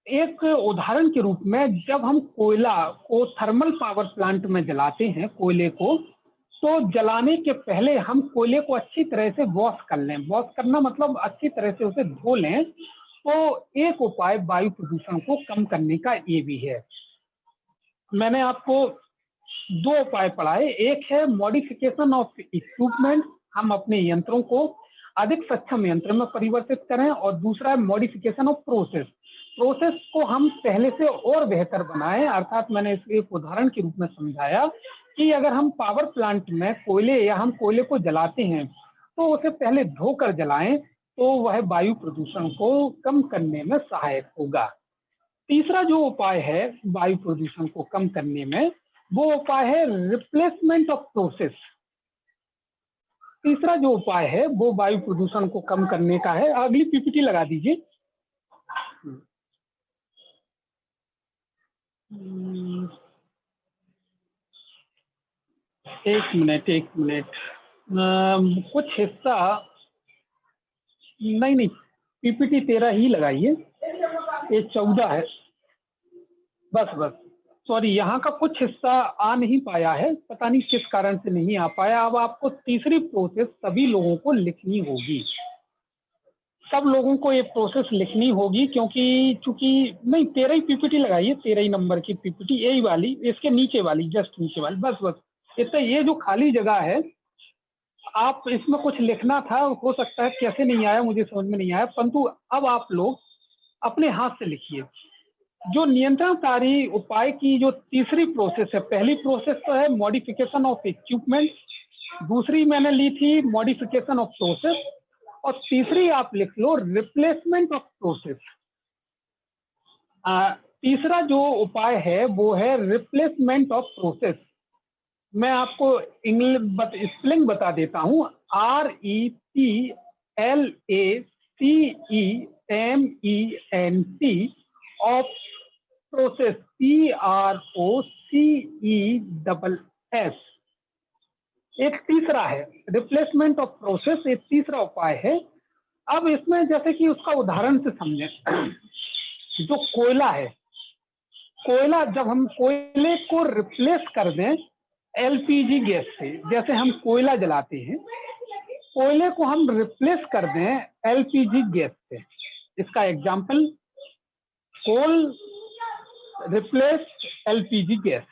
एक उदाहरण के रूप में जब हम कोयला को थर्मल पावर प्लांट में जलाते हैं, कोयले को, तो जलाने के पहले हम कोयले को अच्छी तरह से वॉश कर लें। वॉश करना मतलब अच्छी तरह से उसे धो लें। तो एक उपाय वायु प्रदूषण को कम करने का ये भी है। मैंने आपको 2 उपाय पढ़ाए, एक है मॉडिफिकेशन ऑफ इक्विपमेंट, हम अपने यंत्रों को अधिक सक्षम यंत्र में परिवर्तित करें, और दूसरा है मॉडिफिकेशन ऑफ प्रोसेस। प्रोसेस को हम पहले से और बेहतर बनाएं, अर्थात मैंने इसको एक उदाहरण के रूप में समझाया कि अगर हम पावर प्लांट में कोयले या हम कोयले को जलाते हैं तो उसे पहले धोकर जलाएं, तो वह वायु प्रदूषण को कम करने में सहायक होगा। तीसरा जो उपाय है वायु प्रदूषण को कम करने में, वो उपाय है रिप्लेसमेंट ऑफ प्रोसेस। तीसरा जो उपाय है वो वायु प्रदूषण को कम करने का है। अगली PPT लगा दीजिए। एक मिनट, कुछ हिस्सा नहीं, पीपीटी 13 ही लगाइए, ये 14 है। बस सॉरी, यहाँ का कुछ हिस्सा आ नहीं पाया है, पता नहीं किस कारण से नहीं आ पाया। अब आपको तीसरी प्रोसेस सभी लोगों को लिखनी होगी, सब लोगों को ये प्रोसेस लिखनी होगी, क्योंकि चूंकि नहीं 13 ही पीपीटी लगाइए, 13 ही नंबर की पीपीटी, यही वाली, इसके नीचे वाली, जस्ट नीचे वाली, बस इससे ये जो खाली जगह है, आप इसमें कुछ लिखना था, हो सकता है कैसे नहीं आया मुझे समझ में नहीं आया, परंतु अब आप लोग अपने हाथ से लिखिए। जो नियंत्रणकारी उपाय की जो तीसरी प्रोसेस है, पहली प्रोसेस तो है मॉडिफिकेशन ऑफ इक्विपमेंट, दूसरी मैंने ली थी मॉडिफिकेशन ऑफ प्रोसेस, और तीसरी आप लिख लो रिप्लेसमेंट ऑफ प्रोसेस। तीसरा जो उपाय है वो है रिप्लेसमेंट ऑफ प्रोसेस। मैं आपको इंग्लिश स्पेलिंग बता देता हूँ, REPLACEMENT ऑफ प्रोसेस, PROCESS। एक तीसरा है रिप्लेसमेंट ऑफ प्रोसेस, एक तीसरा उपाय है। अब इसमें जैसे कि उसका उदाहरण से समझें, जो कोयला है, कोयला जब हम कोयले को रिप्लेस कर दें एलपीजी गैस से, जैसे हम कोयला जलाते हैं, कोयले को हम रिप्लेस कर दें एलपीजी गैस से, इसका एग्जांपल कोल रिप्लेस एलपीजी गैस,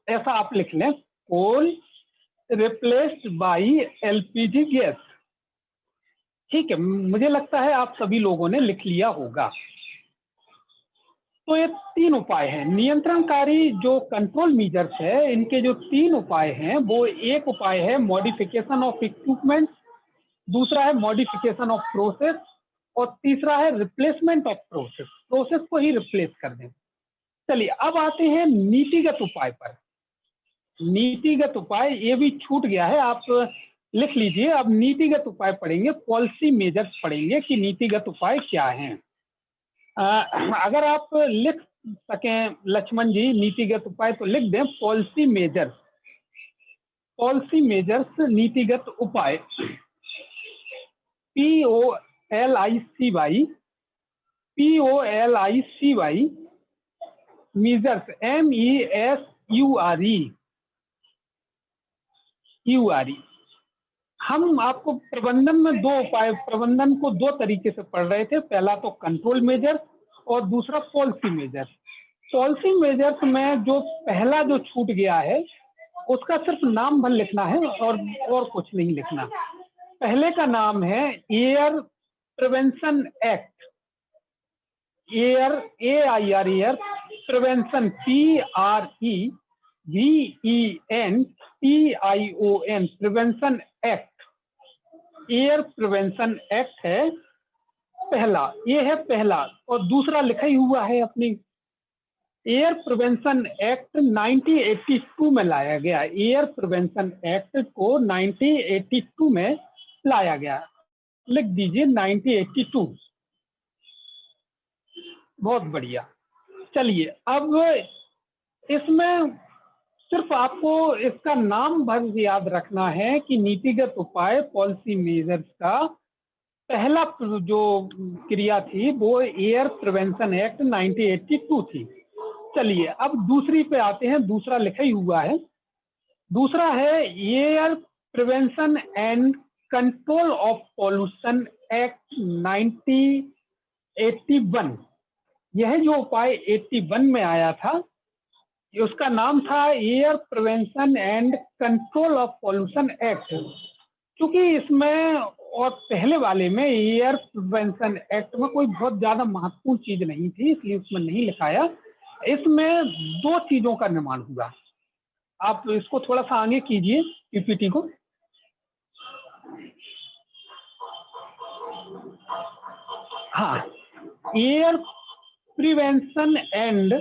ऐसा आप लिख लें, कोल रिप्लेस्ड बाई एलपीजी गैस। ठीक है, मुझे लगता है आप सभी लोगों ने लिख लिया होगा। तो ये तीन उपाय हैं नियंत्रणकारी जो कंट्रोल मेजर्स है, इनके जो तीन उपाय हैं, वो एक उपाय है मॉडिफिकेशन ऑफ इक्विपमेंट, दूसरा है मॉडिफिकेशन ऑफ प्रोसेस, और तीसरा है रिप्लेसमेंट ऑफ प्रोसेस, प्रोसेस को ही रिप्लेस कर दें। चलिए अब आते हैं नीतिगत उपाय पर। नीतिगत उपाय ये भी छूट गया है, आप लिख लीजिए। अब नीतिगत उपाय पढ़ेंगे, पॉलिसी मेजर्स पढ़ेंगे कि नीतिगत उपाय क्या हैं। अगर आप लिख सकें लक्ष्मण जी नीतिगत उपाय तो लिख दें पॉलिसी मेजर्स, पॉलिसी मेजर्स नीतिगत उपाय, POLICY मेजर्स, MESURE। हम आपको प्रबंधन में दो उपाय, प्रबंधन को दो तरीके से पढ़ रहे थे, पहला तो कंट्रोल मेजर और दूसरा पॉलिसी मेजर। पॉलिसी मेजर्स में जो पहला जो छूट गया है उसका सिर्फ नाम भर लिखना है और कुछ नहीं लिखना। पहले का नाम है air prevention act, air AIR prevention, PREVENTION prevention act, air prevention act है पहला, ये है पहला। और दूसरा लिखा ही हुआ है अपनी, एयर प्रिवेंशन एक्ट 1982 में लाया गया, एयर प्रिवेंशन एक्ट को 1982 में लाया गया, लिख दीजिए 1982। बहुत बढ़िया। चलिए अब इसमें सिर्फ आपको इसका नाम भर याद रखना है कि नीतिगत उपाय पॉलिसी मेजर्स का पहला जो क्रिया थी वो एयर प्रिवेंशन एक्ट 1982 थी। चलिए अब दूसरी पे आते हैं, दूसरा लिखा ही हुआ है। दूसरा है air prevention and control of pollution act 1981। यह जो उपाय 81 में आया था, उसका नाम था air prevention and control of pollution act. क्योंकि इसमें और पहले वाले में एयर प्रिवेंशन एक्ट में कोई बहुत ज्यादा महत्वपूर्ण चीज नहीं थी, इसलिए उसमें नहीं लिखाया। इसमें दो चीजों का निर्माण हुआ। आप इसको थोड़ा सा आगे कीजिए पीपीटी को। हाँ, air prevention and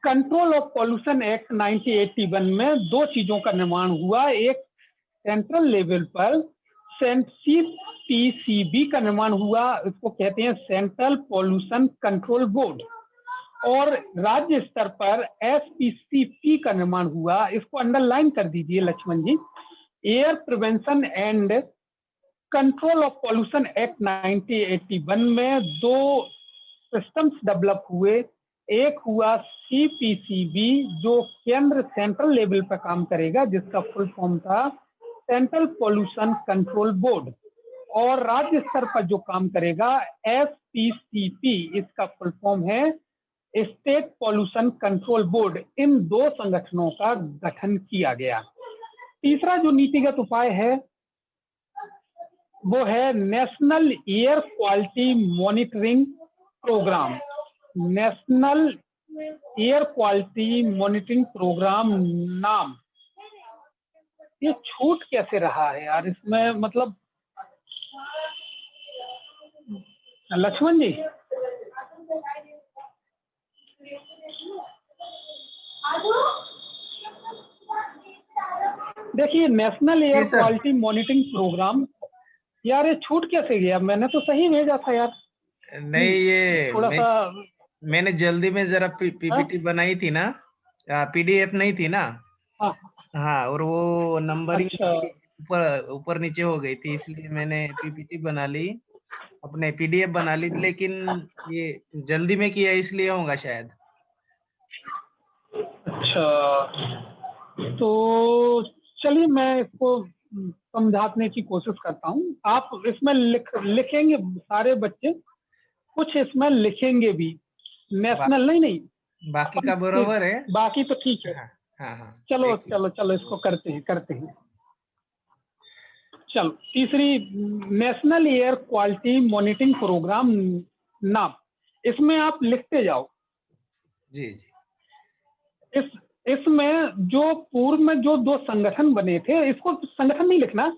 control of pollution act 1981 में दो चीजों का निर्माण हुआ। एक सेंट्रल लेवल पर CPCB का निर्माण हुआ, इसको कहते हैं सेंट्रल पॉल्यूशन कंट्रोल बोर्ड, और राज्य स्तर पर SPCP का निर्माण हुआ। इसको अंडरलाइन कर दीजिए Laxman ji, air prevention and control of pollution act 1981 में दो सिस्टम्स डेवलप हुए। एक हुआ सीपीसीबी जो केंद्र सेंट्रल लेवल पर काम करेगा, जिसका फुल फॉर्म था सेंट्रल पॉल्यूशन कंट्रोल बोर्ड, और राज्य स्तर पर जो काम करेगा एसपीसीपी, इसका फुल फॉर्म है स्टेट पॉल्यूशन कंट्रोल बोर्ड। इन दो संगठनों का गठन किया गया। तीसरा जो नीतिगत उपाय है वो है national air quality monitoring programme. National air quality monitoring programme NAMP, ये छूट कैसे रहा है यार इसमें, मतलब लक्ष्मण जी। देखिए नेशनल जी air sir. Quality monitoring programme, यार ये छूट कैसे गया? मैंने तो सही भेजा था यार। नहीं, ये थोड़ा सा मैंने जल्दी में जरा हाँ पीपीटी बनाई थी ना, पीडीएफ नहीं थी ना। हाँ, हाँ, और वो नंबरिंग अच्छा ऊपर ऊपर नीचे हो गई थी, इसलिए मैंने पीपीटी बना ली, अपने पीडीएफ बना ली, लेकिन ये जल्दी में किया इसलिए होगा शायद। अच्छा। हाँ। तो चलिए मैं इसको समझाने की कोशिश करता हूँ। आप इसमें लिखेंगे सारे बच्चे, कुछ इसमें लिखेंगे भी। बा, नेशनल नहीं नहीं, बाकी अपन का बरोबर है। बाकी तो ठीक है। हाँ हाँ हाँ, चलो देखिए। चलो चलो इसको करते हैं। चलो तीसरी, national air quality monitoring programme NAMP, इसमें आप लिखते जाओ। जी जी। इस इसमें जो पूर्व में जो दो संगठन बने थे, इसको संगठन नहीं लिखना,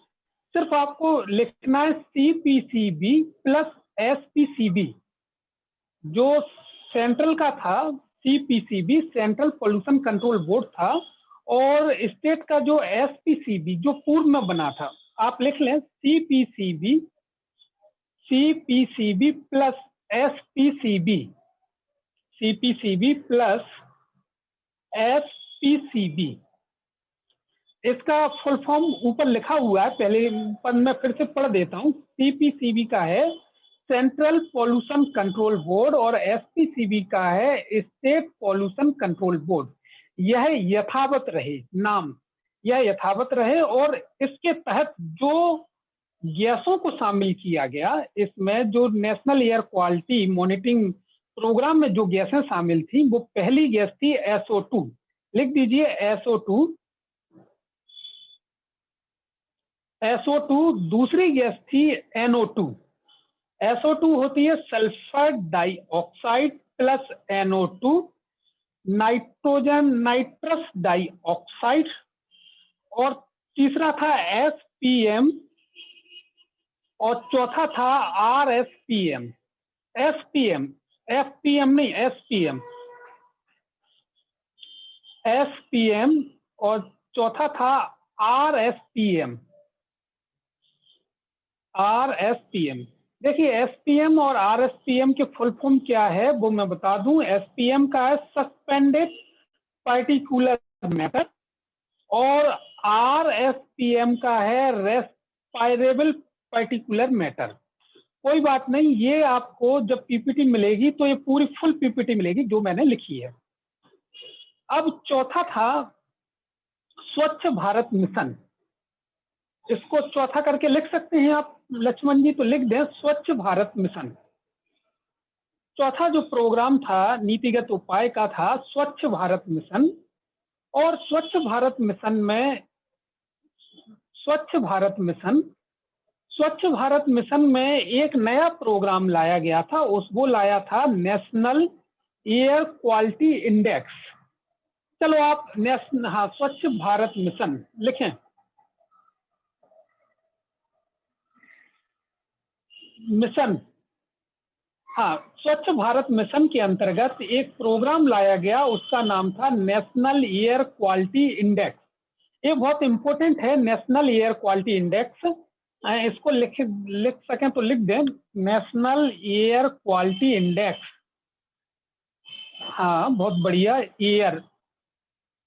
सिर्फ आपको लिखना है सीपीसीबी प्लस एसपीसीबी। जो सेंट्रल का था CPCB, central pollution control board था, और स्टेट का जो एसपीसीबी जो पूर्व में बना था, आप लिख लें CPCB, CPCB plus SPCB, CPCB plus SPCB. इसका फुल फॉर्म ऊपर लिखा हुआ है, पहले पर मैं फिर से पढ़ देता हूँ। सीपीसीबी का है सेंट्रल पॉल्यूशन कंट्रोल बोर्ड, और एसपीसीबी का है स्टेट पॉल्यूशन कंट्रोल बोर्ड। यह यथावत रहे नाम, यह यथावत रहे। और इसके तहत जो गैसों को शामिल किया गया, इसमें जो national air quality monitoring programme में जो गैसें शामिल थी, वो पहली गैस थी SO2। लिख दीजिए SO2। SO2 दूसरी गैस थी NO2। SO2 होती है sulphur dioxide plus NO2, nitrogen nitrous dioxide. और तीसरा था SPM, और चौथा था RSPM। SPM, FPM नहीं, SPM, SPM, और चौथा था RSPM, RSPM। देखिए एसपीएम और आरएसपीएम के फुल फॉर्म क्या है वो मैं बता दूं। एसपीएम का है सस्पेंडेड पार्टिकुलर मैटर, और आरएसपीएम का है रेस्पायरेबल पार्टिकुलर मैटर। कोई बात नहीं, ये आपको जब पीपीटी मिलेगी तो ये पूरी फुल पीपीटी मिलेगी जो मैंने लिखी है। अब चौथा था स्वच्छ भारत मिशन। इसको चौथा करके लिख सकते हैं आप लक्ष्मण जी, तो लिख दें स्वच्छ भारत मिशन। चौथा जो प्रोग्राम था नीतिगत उपाय का था स्वच्छ भारत मिशन। और स्वच्छ भारत मिशन में स्वच्छ भारत मिशन में एक नया प्रोग्राम लाया गया था, वो लाया था नेशनल एयर क्वालिटी इंडेक्स। चलो आप नेशनल, हाँ, स्वच्छ भारत मिशन लिखें। मिशन, हाँ, स्वच्छ भारत मिशन के अंतर्गत एक प्रोग्राम लाया गया, उसका नाम था नेशनल एयर क्वालिटी इंडेक्स। ये बहुत इंपॉर्टेंट है, नेशनल एयर क्वालिटी इंडेक्स। इसको लिख सकें तो लिख दें नेशनल एयर क्वालिटी इंडेक्स। हाँ बहुत बढ़िया, एयर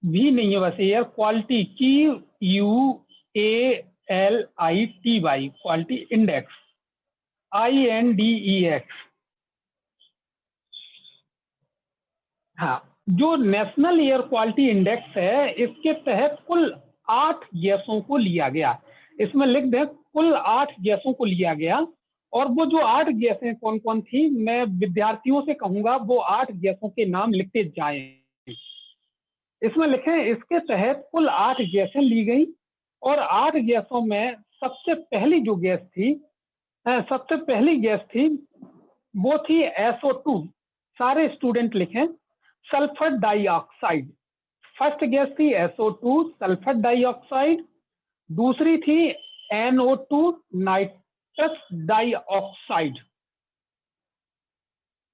भी नहीं है, बस air quality, QUALITY LITY quality index, INDEX। हाँ, जो नेशनल एयर क्वालिटी इंडेक्स है, इसके तहत कुल 8 गैसों को लिया गया। इसमें लिख दें कुल 8 गैसों को लिया गया, और वो जो 8 गैसें कौन कौन थी, मैं विद्यार्थियों से कहूंगा वो 8 गैसों के नाम लिखते जाएं। इसमें लिखें, इसके तहत कुल 8 गैसें ली गई, और 8 गैसों में सबसे पहली जो गैस थी, सबसे पहली गैस थी वो थी SO2। सारे स्टूडेंट लिखें, सल्फर डाइऑक्साइड। फर्स्ट गैस थी SO2 सल्फर डाइऑक्साइड, दूसरी थी NO2 नाइट्रस डाइऑक्साइड।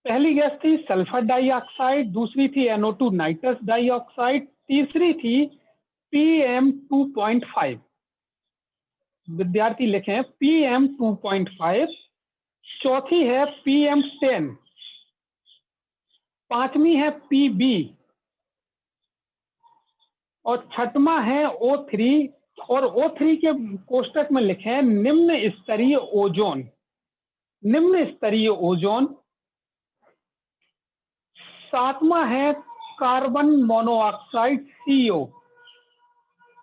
पहली गैस थी सल्फर डाइऑक्साइड, दूसरी थी NO2 नाइट्रस डाइऑक्साइड, तीसरी थी PM2.5। विद्यार्थी लिखें PM2.5, चौथी है PM10, पांचवी है PB, और छठवां है O3, और O3 के कोष्टक में लिखें निम्न स्तरीय ओजोन। निम्न स्तरीय ओजोन। सातवां है कार्बन मोनोऑक्साइड CO,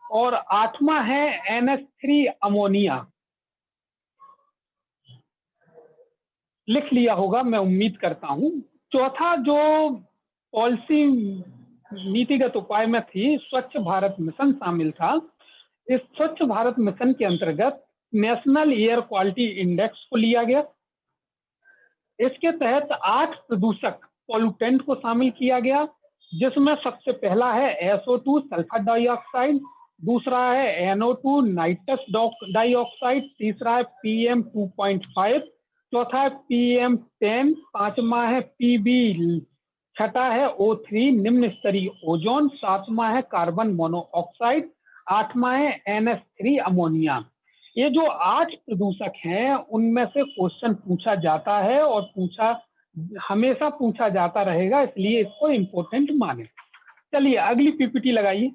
और आठवां है NH3 अमोनिया। लिख लिया होगा, मैं उम्मीद करता हूं। चौथा जो पॉलिसी नीतिगत उपाय में थी, स्वच्छ भारत मिशन शामिल था। इस स्वच्छ भारत मिशन के अंतर्गत नेशनल एयर क्वालिटी इंडेक्स को लिया गया। इसके तहत 8 प्रदूषक पॉल्यूटेंट को शामिल किया गया, जिसमें सबसे पहला है SO2 सल्फर डाइऑक्साइड, दूसरा है NO2 नाइट्रस डाइऑक्साइड, तीसरा है PM2.5, चौथा है PM10, पांचवा है PB, छठा है O3 निम्न स्तरीय ओजोन, सातवां है कार्बन मोनोऑक्साइड, आठवां है NH3 अमोनिया। ये जो 8 प्रदूषक हैं, उनमें से क्वेश्चन पूछा जाता है, और हमेशा पूछा जाता रहेगा, इसलिए इसको इम्पोर्टेंट माने। चलिए अगली PPT लगाइए।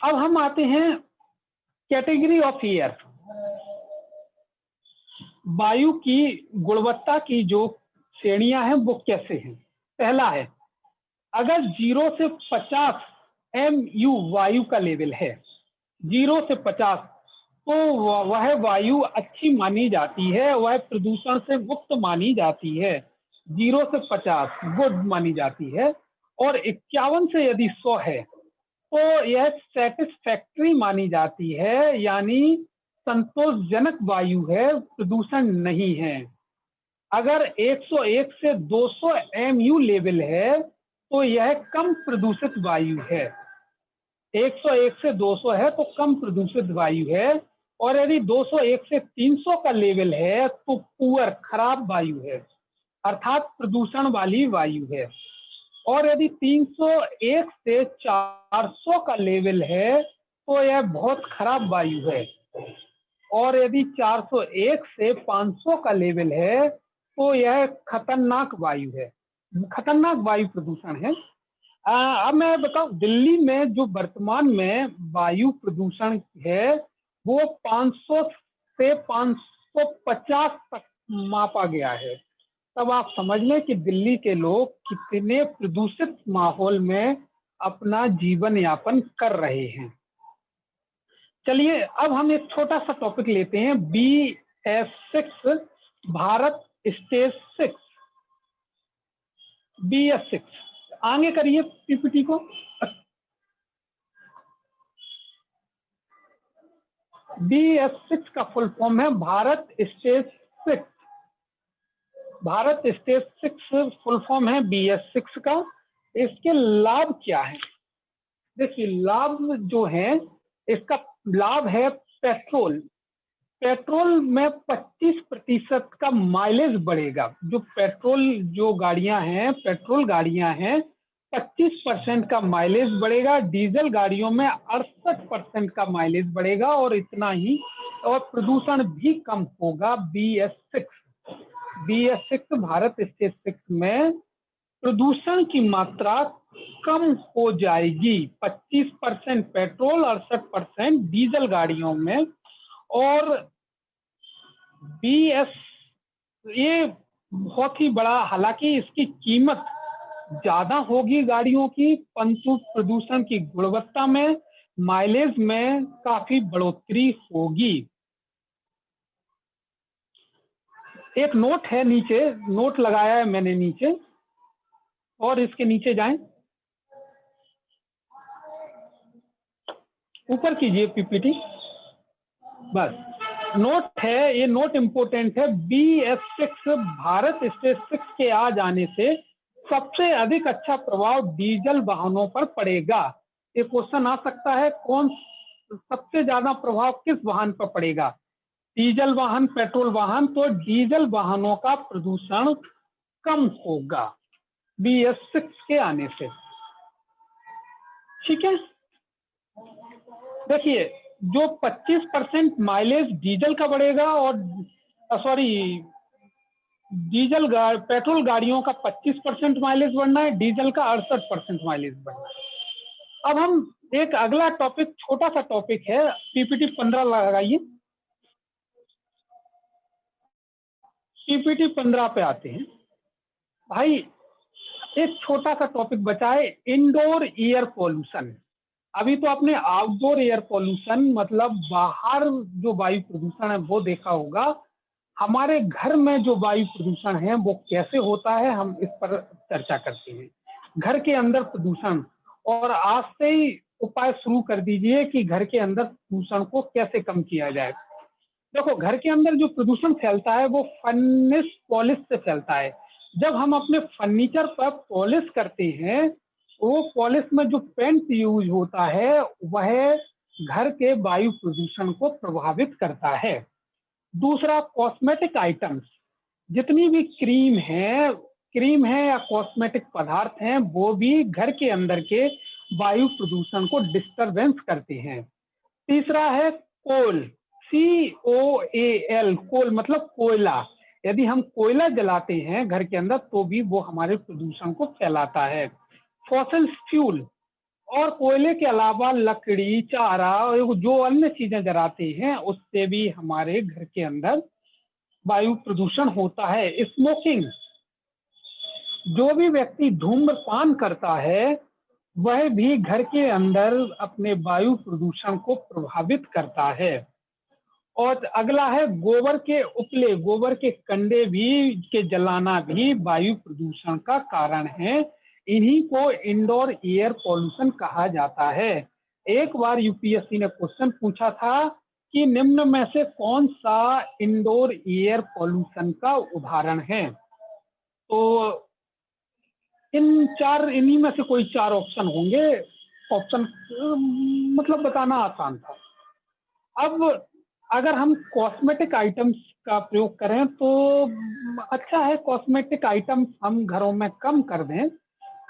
अब हम आते हैं कैटेगरी ऑफ एयर। वायु की गुणवत्ता की जो श्रेणियां हैं वो कैसे हैं। पहला है, अगर 0 से 50 MU वायु का लेवल है, 0 से 50, तो वह वायु अच्छी मानी जाती है, वह प्रदूषण से मुक्त मानी जाती है। 0 से 50 गुड मानी जाती है, और 51 से यदि 100 है तो यह सेटिस्फैक्ट्री मानी जाती है, यानी संतोषजनक वायु है, प्रदूषण नहीं है। अगर 101 से 200 MU लेवल है तो यह कम प्रदूषित वायु है। 101 से 200 है तो कम प्रदूषित वायु है, और यदि 201 से 300 का लेवल है तो पुअर खराब वायु है, अर्थात प्रदूषण वाली वायु है। और यदि 301 से 400 का लेवल है तो यह बहुत खराब वायु है, और यदि 401 से 500 का लेवल है तो यह खतरनाक वायु है, खतरनाक वायु प्रदूषण है। अब मैं बताऊं, दिल्ली में जो वर्तमान में वायु प्रदूषण है वो 500 से 550 तक मापा गया है। तब आप समझ लें कि दिल्ली के लोग कितने प्रदूषित माहौल में अपना जीवन यापन कर रहे हैं। चलिए अब हम एक छोटा सा टॉपिक लेते हैं, BS6 भारत स्टेज 6। BS6 आगे करिए PPT को। BS6 का फुल फॉर्म है Bharat stage 6। Bharat stage 6 full form है BS6 का। इसके लाभ क्या है? देखिए लाभ जो है, इसका लाभ है पेट्रोल। पेट्रोल में 25% का माइलेज बढ़ेगा। जो गाड़ियां हैं, पेट्रोल गाड़ियां हैं, 25% का माइलेज बढ़ेगा। डीजल गाड़ियों में 68% का माइलेज बढ़ेगा, और इतना ही, और प्रदूषण भी कम होगा। BS6 भारत स्टेज 6 में प्रदूषण की मात्रा कम हो जाएगी। 25% पेट्रोल, 68% डीजल गाड़ियों में। और BS ये बहुत ही बड़ा, हालांकि इसकी कीमत ज्यादा होगी गाड़ियों की, परंतु प्रदूषण की गुणवत्ता में, माइलेज में काफी बढ़ोतरी होगी। एक नोट है नीचे, नोट लगाया है मैंने नीचे, और इसके नीचे जाएं, ऊपर कीजिए पीपीटी, बस नोट है, ये नोट इंपोर्टेंट है। BS6 भारत स्टेज 6 के आ जाने से सबसे अधिक अच्छा प्रभाव डीजल वाहनों पर पड़ेगा। ये क्वेश्चन आ सकता है, कौन सबसे ज्यादा प्रभाव किस वाहन पर पड़ेगा, डीजल वाहन, पेट्रोल वाहन? तो डीजल वाहनों का प्रदूषण कम होगा BS6 के आने से। ठीक है, देखिए जो 25% माइलेज डीजल का बढ़ेगा, और पेट्रोल गाड़ियों का 25% माइलेज बढ़ना है, डीजल का 68% माइलेज बढ़ना है। अब हम एक अगला टॉपिक, छोटा सा टॉपिक है, पीपीटी 15 लगाइए, पीपीटी 15 पे आते हैं भाई। एक छोटा सा टॉपिक बचा है, इंडोर एयर पॉल्यूशन। अभी तो आपने आउटडोर एयर पॉल्यूशन मतलब बाहर जो वायु प्रदूषण है वो देखा होगा। हमारे घर में जो वायु प्रदूषण है वो कैसे होता है, हम इस पर चर्चा करते हैं। घर के अंदर प्रदूषण, और आज से ही उपाय शुरू कर दीजिए कि घर के अंदर प्रदूषण को कैसे कम किया जाए। देखो, घर के अंदर जो प्रदूषण फैलता है वो फर्निश पॉलिश से फैलता है। जब हम अपने फर्नीचर पर पॉलिश करते हैं, वो पॉलिश में जो पेंट यूज होता है वह घर के वायु प्रदूषण को प्रभावित करता है। दूसरा, कॉस्मेटिक आइटम्स, जितनी भी क्रीम है या कॉस्मेटिक पदार्थ हैं, वो भी घर के अंदर के वायु प्रदूषण को डिस्टरबेंस करते हैं। तीसरा है कोल, COAL, कोल मतलब कोयला। यदि हम कोयला जलाते हैं घर के अंदर तो भी वो हमारे प्रदूषण को फैलाता है। फॉसिल फ्यूल, और कोयले के अलावा लकड़ी, चारा और जो अन्य चीजें जलाते हैं उससे भी हमारे घर के अंदर वायु प्रदूषण होता है। स्मोकिंग, जो भी व्यक्ति धूम्रपान करता है वह भी घर के अंदर अपने वायु प्रदूषण को प्रभावित करता है। और अगला है गोबर के उपले, गोबर के कंडे भी के जलाना भी वायु प्रदूषण का कारण है। इन्हीं को इंडोर एयर पॉल्यूशन कहा जाता है। एक बार यूपीएससी ने क्वेश्चन पूछा था कि निम्न में से कौन सा इंडोर एयर पॉल्यूशन का उदाहरण है, तो इन्हीं में से कोई 4 ऑप्शन होंगे। ऑप्शन मतलब बताना आसान था। अब अगर हम कॉस्मेटिक आइटम्स का प्रयोग करें तो अच्छा है, कॉस्मेटिक आइटम्स हम घरों में कम कर दें,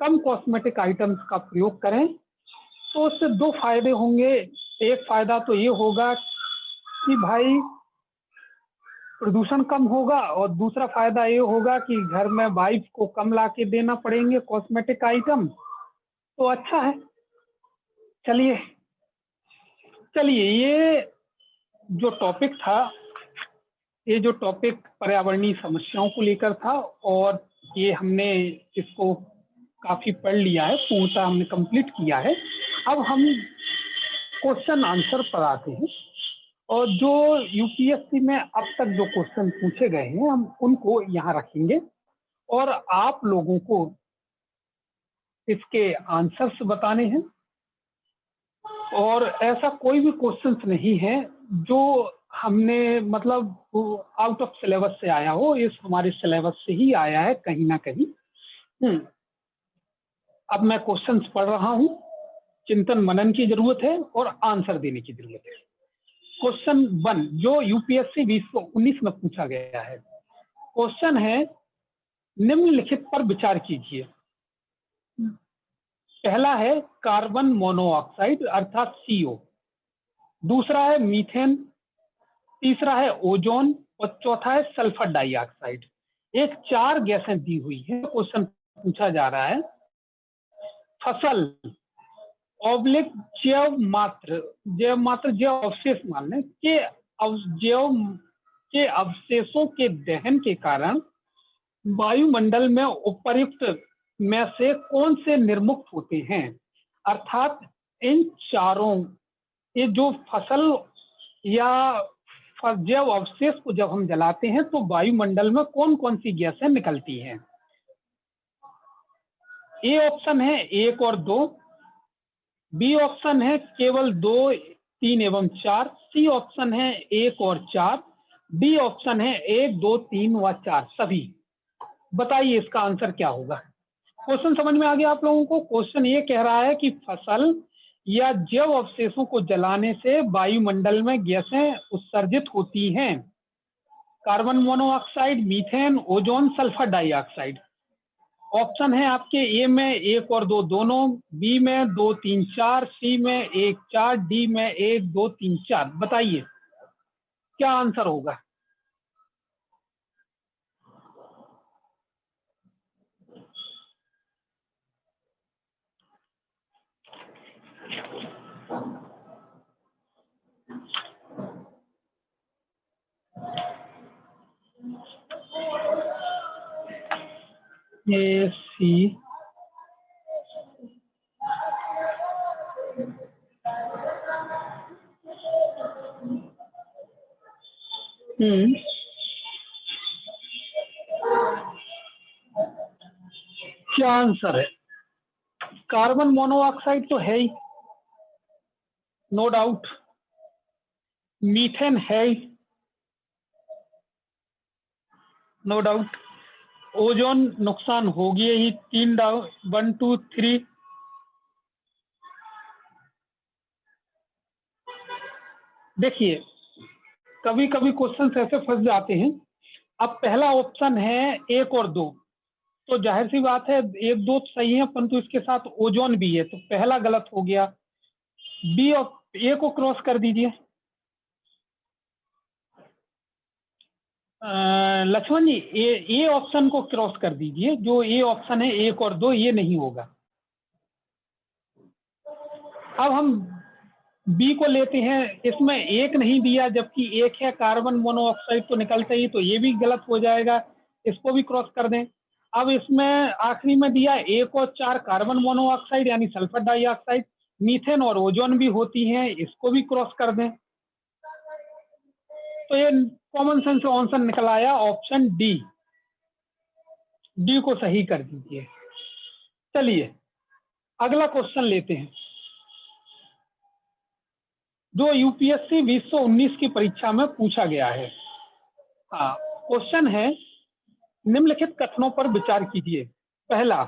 कम कॉस्मेटिक आइटम्स का प्रयोग करें तो उससे 2 फायदे होंगे। एक फायदा तो ये होगा कि भाई प्रदूषण कम होगा, और दूसरा फायदा ये होगा कि घर में वाइफ को कम ला के देना पड़ेंगे कॉस्मेटिक आइटम, तो अच्छा है। चलिए ये जो टॉपिक था, ये जो टॉपिक पर्यावरणीय समस्याओं को लेकर था, और ये हमने इसको काफी पढ़ लिया है, पूर्णतः हमने कंप्लीट किया है। अब हम क्वेश्चन आंसर पर आते हैं, और जो यूपीएससी में अब तक जो क्वेश्चन पूछे गए हैं हम उनको यहाँ रखेंगे, और आप लोगों को इसके आंसर्स बताने हैं। और ऐसा कोई भी क्वेश्चन नहीं है जो हमने मतलब आउट ऑफ सिलेबस से आया हो, इस हमारे सिलेबस से ही आया है कहीं ना कहीं। अब मैं क्वेश्चंस पढ़ रहा हूँ, चिंतन मनन की जरूरत है और आंसर देने की जरूरत है। क्वेश्चन 1 जो यूपीएससी 2019 में पूछा गया है, क्वेश्चन है निम्नलिखित पर विचार कीजिए। पहला है कार्बन मोनोऑक्साइड अर्थात CO, दूसरा है मीथेन, तीसरा है ओजोन, और चौथा है सल्फर डाइऑक्साइड। एक 4 गैसें दी हुई है क्वेश्चन पूछा जा रहा है, फसल ऑब्लिक जैव मात्र जैव अवशेष मान लें के अवशेषों के दहन के कारण वायुमंडल में उपर्युक्त में से कौन से निर्मुक्त होते हैं। अर्थात इन चारों, ये जो फसल या जैव अवशेष को जब हम जलाते हैं तो वायुमंडल में कौन कौन सी गैसें निकलती हैं। ए ऑप्शन है 1 और 2, बी ऑप्शन है केवल 2, 3 एवं 4, सी ऑप्शन है 1 और 4, डी ऑप्शन है 1, 2, 3 व 4 सभी। बताइए इसका आंसर क्या होगा। क्वेश्चन समझ में आ गया आप लोगों को। क्वेश्चन ये कह रहा है कि फसल या जैव अवशेषों को जलाने से वायुमंडल में गैसें उत्सर्जित होती हैं। Carbon monoxide, methane, ozone, sulphur dioxide. Option है आपके ए में 1 और 2 दोनों, बी में 2, 3, 4, सी में 1, 4, डी में 1, 2, 3, 4। बताइए क्या आंसर होगा। ए, सी, क्या आंसर है। कार्बन मोनोऑक्साइड तो है ही, नो डाउट। मीथेन है ही, नो डाउट। ओजोन नुकसान हो गया ही, 3 डाउन, 1, 2, 3। देखिए कभी कभी क्वेश्चन ऐसे फंस जाते हैं। अब पहला ऑप्शन है 1 और 2, तो जाहिर सी बात है 1, 2 सही है, परंतु इसके साथ ओजोन भी है, तो पहला गलत हो गया। बी और ए को क्रॉस कर दीजिए। लक्ष्मण जी ए ऑप्शन को क्रॉस कर दीजिए। जो ए ऑप्शन है 1 और 2 ये नहीं होगा। अब हम बी को लेते हैं, इसमें 1 नहीं दिया जबकि 1 है, कार्बन मोनोऑक्साइड तो निकलता ही, तो ये भी गलत हो जाएगा, इसको भी क्रॉस कर दें। अब इसमें आखिरी में दिया 1 और 4 कार्बन मोनोऑक्साइड यानी सल्फर डाइऑक्साइड, मीथेन और ओजोन भी होती हैं, इसको भी क्रॉस कर दें। तो ये कॉमन सेंस आंसर निकल आया ऑप्शन डी। डी को सही कर दीजिए। चलिए अगला क्वेश्चन लेते हैं, जो यूपीएससी 2019 की परीक्षा में पूछा गया है। हाँ, क्वेश्चन है, निम्नलिखित कथनों पर विचार कीजिए। पहला,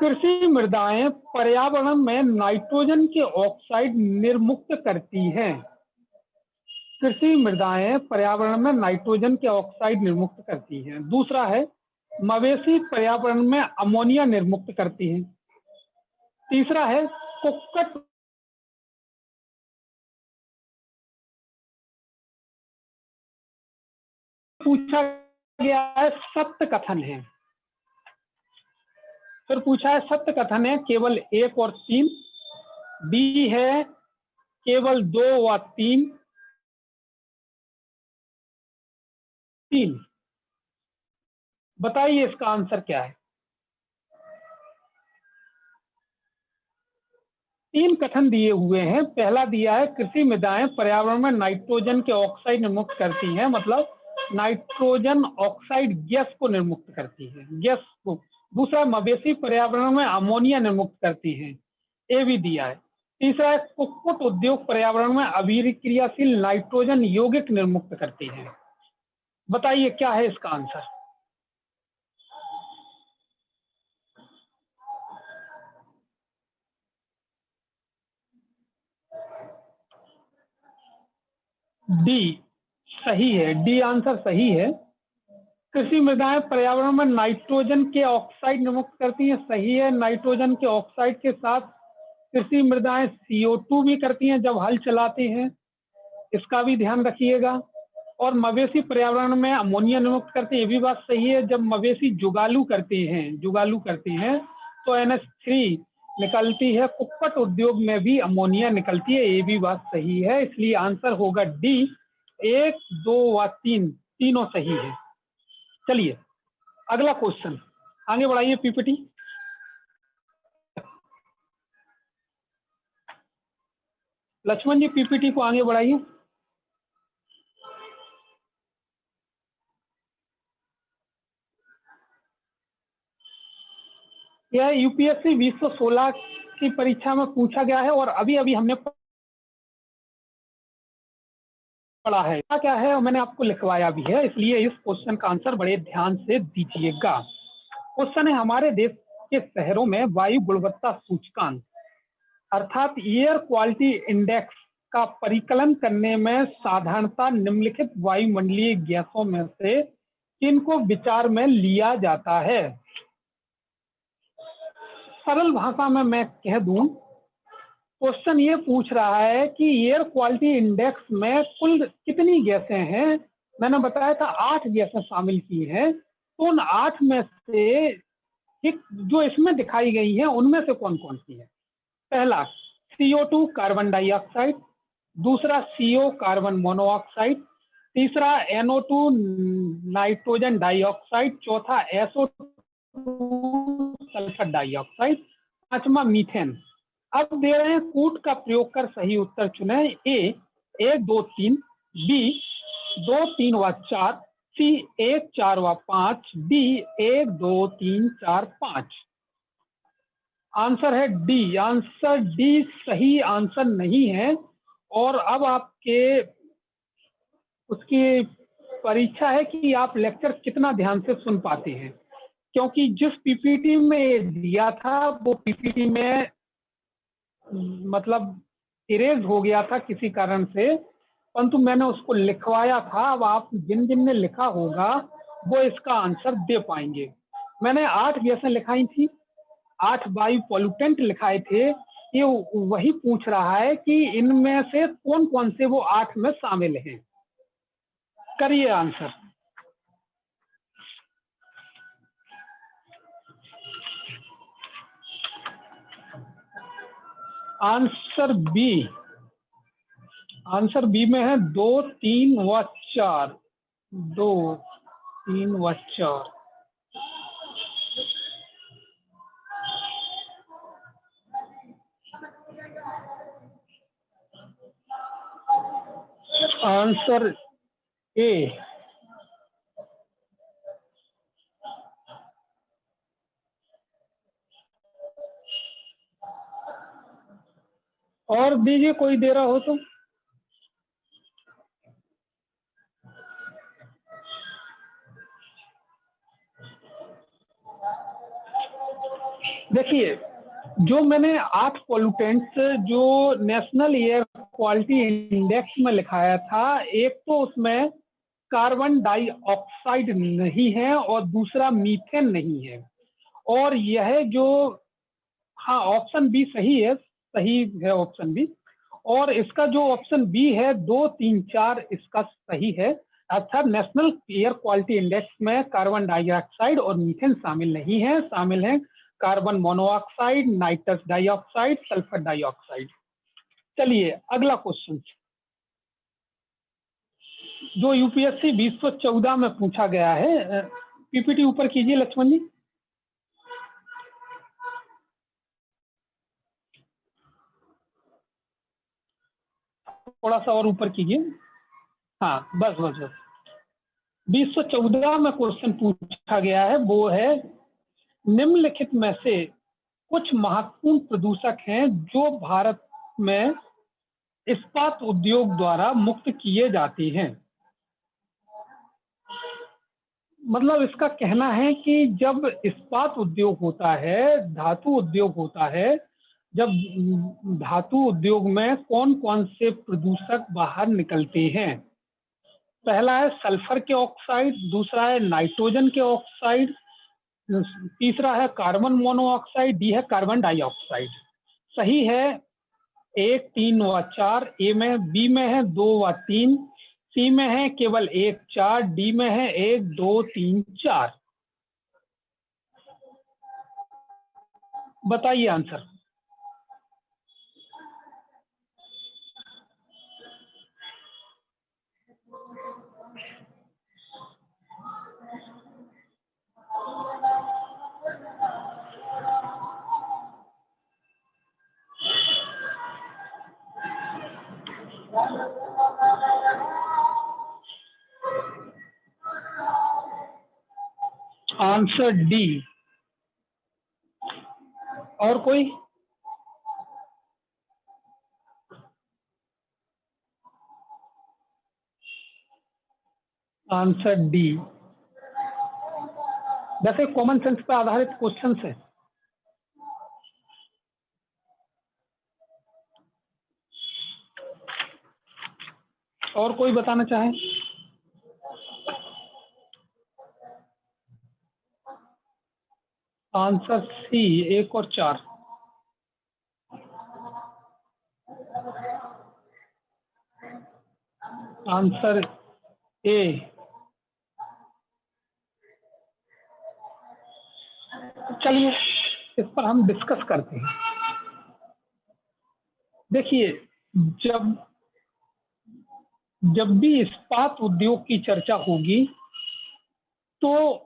कृषि मृदाएं पर्यावरण में नाइट्रोजन के ऑक्साइड निर्मुक्त करती हैं। कृषि मृदाएं पर्यावरण में नाइट्रोजन के ऑक्साइड निर्मुक्त करती हैं। दूसरा है, मवेशी पर्यावरण में अमोनिया निर्मुक्त करती हैं। तीसरा है, कुक्कुट पूछा गया है सत्य कथन है। फिर पूछा है सत्य कथन है केवल 1 और 3, बी है केवल 2 व 3। बताइए इसका आंसर क्या है। 3 कथन दिए हुए हैं। पहला दिया है कृषि मृदाएं पर्यावरण में नाइट्रोजन के ऑक्साइड निर्मुक्त करती हैं, मतलब नाइट्रोजन ऑक्साइड गैस को निर्मुक्त करती है, गैस को। दूसरा, मवेशी पर्यावरण में अमोनिया निर्मुक्त करती हैं, ये भी दिया है। तीसरा है, कुक्कुट उद्योग पर्यावरण में अभिक्रियाशील नाइट्रोजन यौगिक निर्मुक्त करती है। बताइए क्या है इसका आंसर। डी सही है, डी आंसर सही है। कृषि मृदाएं पर्यावरण में नाइट्रोजन के ऑक्साइड निर्मुक्त करती हैं, सही है। नाइट्रोजन के ऑक्साइड के साथ कृषि मृदाएं CO2 भी करती हैं जब हल चलाते हैं, इसका भी ध्यान रखिएगा। और मवेशी पर्यावरण में अमोनिया निर्मुक्त करते हैं, ये भी बात सही है। जब मवेशी जुगालू करते हैं तो NH3 निकलती है। कुक्कुट उद्योग में भी अमोनिया निकलती है, ये भी बात सही है। इसलिए आंसर होगा डी, 1, 2 व 3 तीनों सही है। चलिए अगला क्वेश्चन, आगे बढ़ाइए पीपीटी। लक्ष्मण जी पीपीटी को आगे बढ़ाइए। यह यूपीएससी 2016 की परीक्षा में पूछा गया है और अभी अभी हमने पढ़ा है। क्या है और मैंने आपको लिखवाया भी है, इसलिए इस क्वेश्चन का आंसर बड़े ध्यान से दीजिएगा। क्वेश्चन है, हमारे देश के शहरों में वायु गुणवत्ता सूचकांक अर्थात एयर क्वालिटी इंडेक्स का परिकलन करने में साधारणतः निम्नलिखित वायुमंडलीय गैसों में से किनको विचार में लिया जाता है? सरल भाषा में मैं कह दूं, क्वेश्चन ये पूछ रहा है कि एयर क्वालिटी इंडेक्स में कुल कितनी गैसें हैं। मैंने बताया था 8 गैसें शामिल की हैं, तो उन 8 में से एक जो इसमें दिखाई गई है उनमें से कौन कौन सी है? पहला CO2 कार्बन डाइऑक्साइड, दूसरा CO कार्बन मोनोऑक्साइड, तीसरा NO2 नाइट्रोजन डाइऑक्साइड, चौथा SO2 सल्फर डाइऑक्साइड, पांचवा मीथेन। अब दे रहे हैं कूट का प्रयोग कर सही उत्तर चुने। ए 1, 2, 3, बी 2, 3 व 4, सी 1, 4 व 5, डी 1, 2, 3, 4, 5। आंसर है डी। आंसर डी सही आंसर नहीं है। और अब आपके उसकी परीक्षा है कि आप लेक्चर कितना ध्यान से सुन पाते हैं, क्योंकि जिस पीपीटी में दिया था वो पीपीटी में मतलब इरेज हो गया था किसी कारण से, परंतु मैंने उसको लिखवाया था। अब आप जिन जिन ने लिखा होगा वो इसका आंसर दे पाएंगे। मैंने 8 गैसें लिखाई थी, 8 वायु पॉल्यूटेंट लिखाए थे। ये वही पूछ रहा है कि इनमें से कौन कौन से वो 8 में शामिल हैं। करिए आंसर। आंसर बी में है 2, 3 व 4। 2, 3 व 4। Answer A. और दीजिए कोई दे रहा हो तो। देखिए जो मैंने 8 पॉल्यूटेंट्स जो नेशनल एयर क्वालिटी इंडेक्स में लिखाया था, एक तो उसमें कार्बन डाइऑक्साइड नहीं है और दूसरा मीथेन नहीं है। और यह जो, हाँ ऑप्शन बी सही है ऑप्शन बी। और इसका जो ऑप्शन बी है 2, 3, 4 इसका सही है। अर्थात नेशनल एयर क्वालिटी इंडेक्स में कार्बन डाइऑक्साइड और मीथेन शामिल नहीं है, शामिल है carbon monoxide, nitrous dioxide, sulphur dioxide. चलिए अगला क्वेश्चन जो यूपीएससी 2014 में पूछा गया है। पीपीटी ऊपर कीजिए लक्ष्मण जी। थोड़ा सा और ऊपर कीजिए। हाँ बस बस बस। 2014 में क्वेश्चन पूछा गया है, वो है निम्नलिखित में से कुछ महत्वपूर्ण प्रदूषक हैं जो भारत में इस्पात उद्योग द्वारा मुक्त किए जाते हैं। मतलब इसका कहना है कि जब इस्पात उद्योग होता है, धातु उद्योग होता है, जब धातु उद्योग में कौन कौन से प्रदूषक बाहर निकलते हैं? पहला है सल्फर के ऑक्साइड, दूसरा है नाइट्रोजन के ऑक्साइड, तीसरा है कार्बन मोनोऑक्साइड, डी है कार्बन डाइऑक्साइड। सही है 1, 3 व 4 ए में, बी में है 2 व 3, सी में है केवल 1 4, डी में है 1 2 3 4। बताइए आंसर। Answer D. और कोई? Answer D. वैसे कॉमन सेंस पर आधारित क्वेश्चन है। और कोई बताना चाहे? आंसर सी 1 और 4। Answer A. चलिए इस पर हम डिस्कस करते हैं। देखिए, जब भी इस्पात उद्योग की चर्चा होगी तो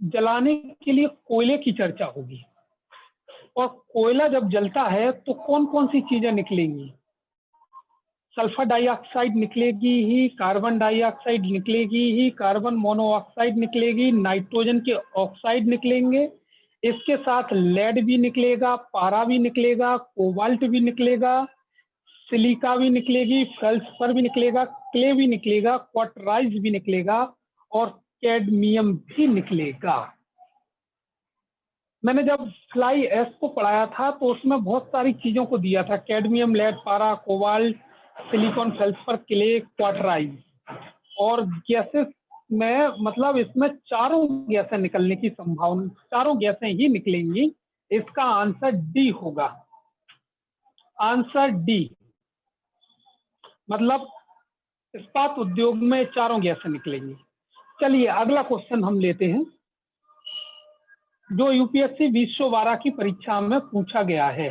जलाने के लिए कोयले की चर्चा होगी, और कोयला जब जलता है तो कौन कौन सी चीजें निकलेंगी? सल्फर डाइऑक्साइड निकलेगी ही, कार्बन डाइऑक्साइड निकलेगी ही, कार्बन मोनोऑक्साइड निकलेगी, नाइट्रोजन के ऑक्साइड निकलेंगे, इसके साथ लेड भी निकलेगा, पारा भी निकलेगा, कोबाल्ट भी निकलेगा, सिलिका भी निकलेगी, सल्फर भी निकलेगा, क्ले भी निकलेगा, क्वार्टराइज भी निकलेगा, और कैडमियम भी निकलेगा। मैंने जब फ्लाई एस को पढ़ाया था तो उसमें बहुत सारी चीजों को दिया था, कैडमियम, लेड, पारा, कोबाल्ट, सिलिकॉन, सल्फर, क्ले, क्वार्टराइज, और गैसेस में मतलब इसमें चारों गैसें निकलने की संभावना, चारों गैसें ही निकलेंगी। इसका आंसर डी होगा। आंसर डी, मतलब इस्पात उद्योग में चारों गैसें निकलेंगी। चलिए अगला क्वेश्चन हम लेते हैं, जो यूपीएससी 2012 की परीक्षा में पूछा गया है।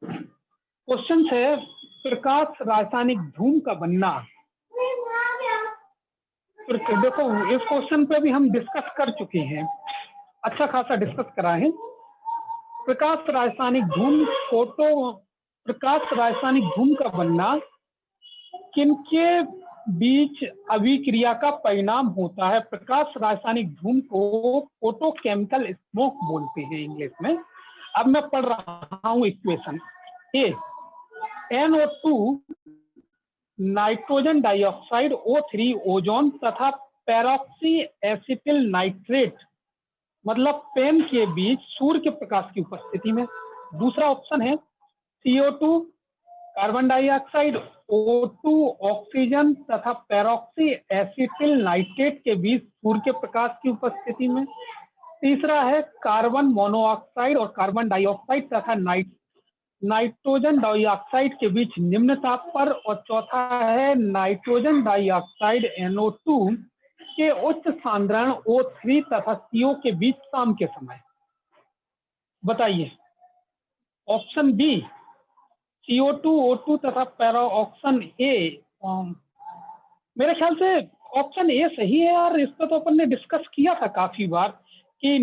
क्वेश्चन है, प्रकाश रासायनिक धूम का बनना। देखो इस क्वेश्चन पे भी हम डिस्कस कर चुके हैं, अच्छा खासा डिस्कस करा है। प्रकाश रासायनिक धूम प्रकाश रासायनिक धूम का बनना किनके बीच अभिक्रिया का परिणाम होता है? प्रकाश रासायनिक धूम को फोटोकेमिकल स्मोक बोलते हैं इंग्लिश में। अब मैं पढ़ रहा हूं इक्वेशन। ए, NO2 nitrogen dioxide, O3 ozone तथा पेरोक्सी एसिटिल नाइट्रेट मतलब पेन के बीच सूर्य के प्रकाश की उपस्थिति में। दूसरा ऑप्शन है CO2 carbon dioxide, O2 oxygen तथा पेरोक्सी एसिटिल नाइट्रेट के बीच सूर्य के प्रकाश की उपस्थिति में। तीसरा है कार्बन मोनोऑक्साइड और कार्बन डाइऑक्साइड तथा नाइट्रोजन डाइऑक्साइड के बीच निम्न ताप पर। और चौथा है नाइट्रोजन डाइऑक्साइड NO2 के उच्च सांद्रण O3 तथा CO के बीच शाम के समय। बताइए। ऑप्शन बी CO2, O2 तथा पैरा। ऑप्शन ए, मेरे ख्याल से ऑप्शन ए सही है यार। इस पर तो अपन ने डिस्कस किया था काफी बार कि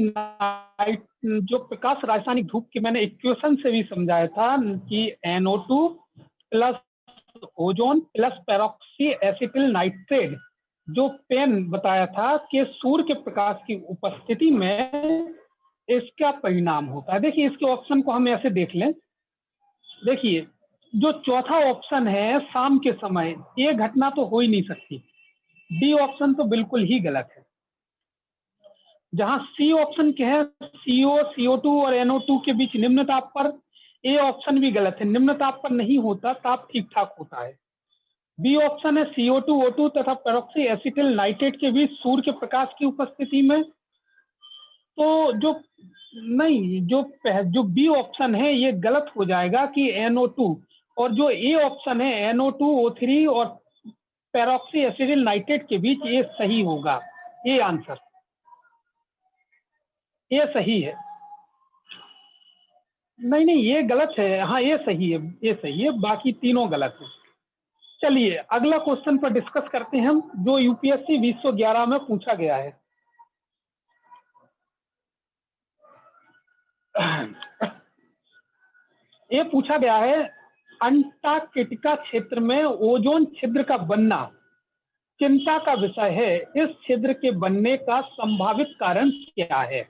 जो प्रकाश रासायनिक धूप की मैंने इक्वेशन से भी समझाया था कि NO2 plus ozone plus peroxy acetyl nitrate जो पेन बताया था कि सूर्य के प्रकाश की उपस्थिति में इसका परिणाम होता है। देखिए इसके ऑप्शन को हम ऐसे देख लें। देखिए जो चौथा ऑप्शन है शाम के समय, ये घटना तो हो ही नहीं सकती। डी ऑप्शन तो बिल्कुल ही गलत है। जहां सी ऑप्शन के है CO, CO2 और NO2 के बीच निम्न ताप पर, ए ऑप्शन भी गलत है, निम्न ताप पर नहीं होता, ताप ठीक ठाक होता है। बी ऑप्शन है CO2, O2 तथा पेरोक्सी एसिटिल नाइट्रेट के बीच सूर्य के प्रकाश की उपस्थिति में। तो जो बी ऑप्शन है ये गलत हो जाएगा कि NO2, और जो ए ऑप्शन है NO2, O3 और पेरोक्सी एसिटिल नाइट्रेट के बीच, ये सही होगा, ये आंसर, ये सही है। नहीं नहीं, ये गलत है, हाँ ये सही है, ये सही है, बाकी तीनों गलत है। चलिए अगला क्वेश्चन पर डिस्कस करते हैं हम, जो यूपीएससी 2011 में पूछा गया है। ये पूछा गया है, अंटार्कटिका क्षेत्र में ओजोन छिद्र का बनना चिंता का विषय है, इस छिद्र के बनने का संभावित कारण क्या है।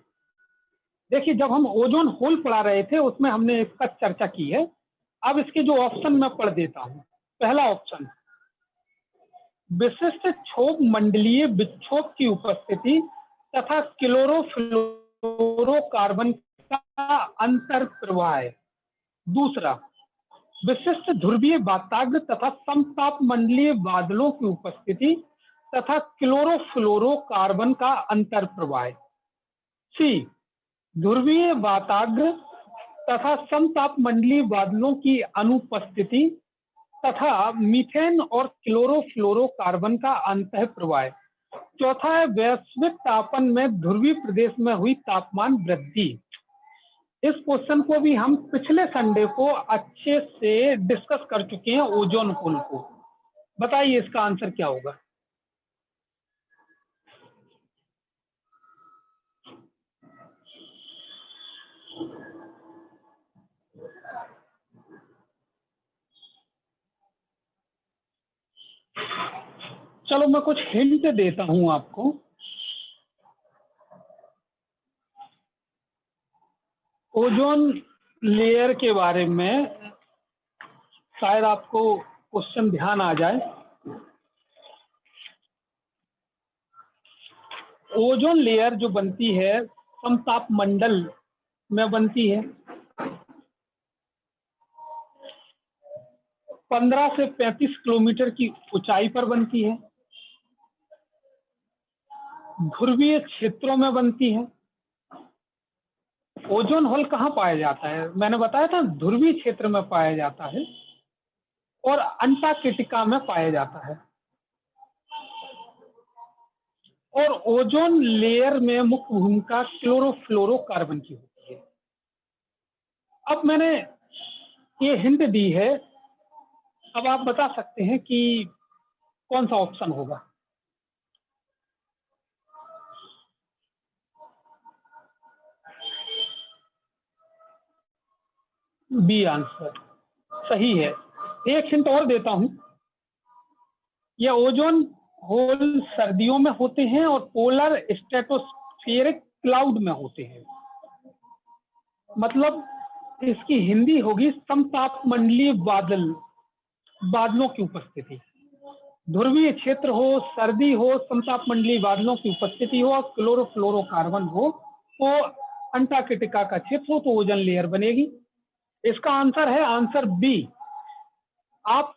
देखिए, जब हम ओजोन होल पढ़ा रहे थे उसमें हमने इसका चर्चा की है। अब इसके जो ऑप्शन मैं पढ़ देता हूं। पहला ऑप्शन, विशिष्ट क्षोभ मंडलीय विक्षोभ की उपस्थिति तथा क्लोरोफ्लोरोकार्बन का अंतर प्रवाह। दूसरा, विशिष्ट ध्रुवीय वाताग्र तथा समताप मंडलीय बादलों की उपस्थिति तथा क्लोरोफ्लोरोकार्बन का अंतर प्रवाह। सी, ध्रुवीय वाताग्र तथा समताप मंडलीय बादलों की अनुपस्थिति तथा मीथेन और क्लोरोफ्लोरोकार्बन का अंतः प्रवाह। चौथा है, वैश्विक तापन में ध्रुवीय प्रदेश में हुई तापमान वृद्धि। इस क्वेश्चन को भी हम पिछले संडे को अच्छे से डिस्कस कर चुके हैं, ओजोन होल को। बताइए इसका आंसर क्या होगा। चलो मैं कुछ हिंट देता हूं आपको। ओजोन लेयर के बारे में शायद आपको क्वेश्चन ध्यान आ जाए। ओजोन लेयर जो बनती है समताप मंडल में बनती है, 15 से 35 किलोमीटर की ऊंचाई पर बनती है, ध्रुवीय क्षेत्रों में बनती है। ओजोन होल कहाँ पाया जाता है, मैंने बताया था ध्रुवीय क्षेत्र में पाया जाता है और अंटार्कटिका में पाया जाता है। और ओजोन लेयर में मुख्य भूमिका क्लोरोफ्लोरोकार्बन की होती है। अब मैंने ये हिंट दी है, अब आप बता सकते हैं कि कौन सा ऑप्शन होगा। बी आंसर सही है। एक हिंट और देता हूं, यह ओजोन होल सर्दियों में होते हैं और पोलर स्ट्रेटोस्फेरिक क्लाउड में होते हैं। मतलब इसकी हिंदी होगी समताप मंडलीय बादलों की उपस्थिति। ध्रुवीय क्षेत्र हो, सर्दी हो, समताप मंडलीय बादलों की उपस्थिति हो, क्लोरोफ्लोरोकार्बन हो, तो अंटार्कटिका का क्षेत्र हो तो ओजोन लेयर बनेगी। इसका आंसर है आंसर बी। आप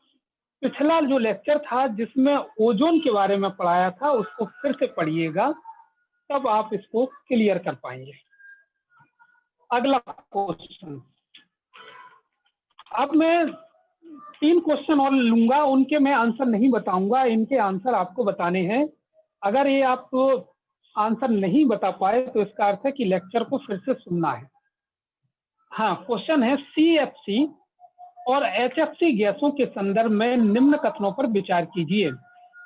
पिछला जो लेक्चर था जिसमें ओजोन के बारे में पढ़ाया था उसको फिर से पढ़िएगा, तब आप इसको क्लियर कर पाएंगे। अगला क्वेश्चन, अब मैं 3 क्वेश्चन और लूंगा, उनके मैं आंसर नहीं बताऊंगा, इनके आंसर आपको बताने हैं। अगर ये आप आंसर नहीं बता पाए तो इसका अर्थ है कि लेक्चर को फिर से सुनना है। हाँ, क्वेश्चन है, CFC और HFC गैसों के संदर्भ में निम्न कथनों पर विचार कीजिए।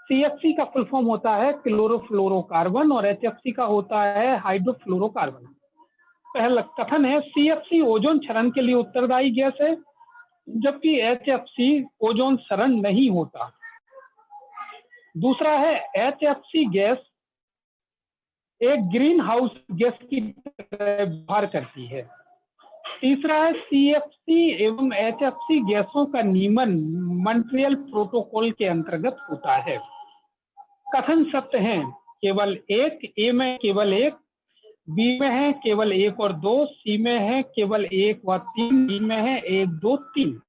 CFC का फुल फॉर्म होता है क्लोरोफ्लोरोकार्बन और HFC का होता है हाइड्रोफ्लोरोकार्बन। पहला कथन है, CFC ओजोन क्षरण के लिए उत्तरदायी गैस है, जबकि HFC ओजोन क्षरण नहीं होता। दूसरा है, HFC गैस एक ग्रीन हाउस गैस की तरह व्यवहार करती है। तीसरा है, CFC एवं HFC गैसों का नियमन मॉन्ट्रियल प्रोटोकॉल के अंतर्गत होता है। कथन सत्य हैं केवल एक, ए में केवल एक, बी में है केवल 1 और 2, सी में है केवल 1 व 3, डी में है 1, 2, 3।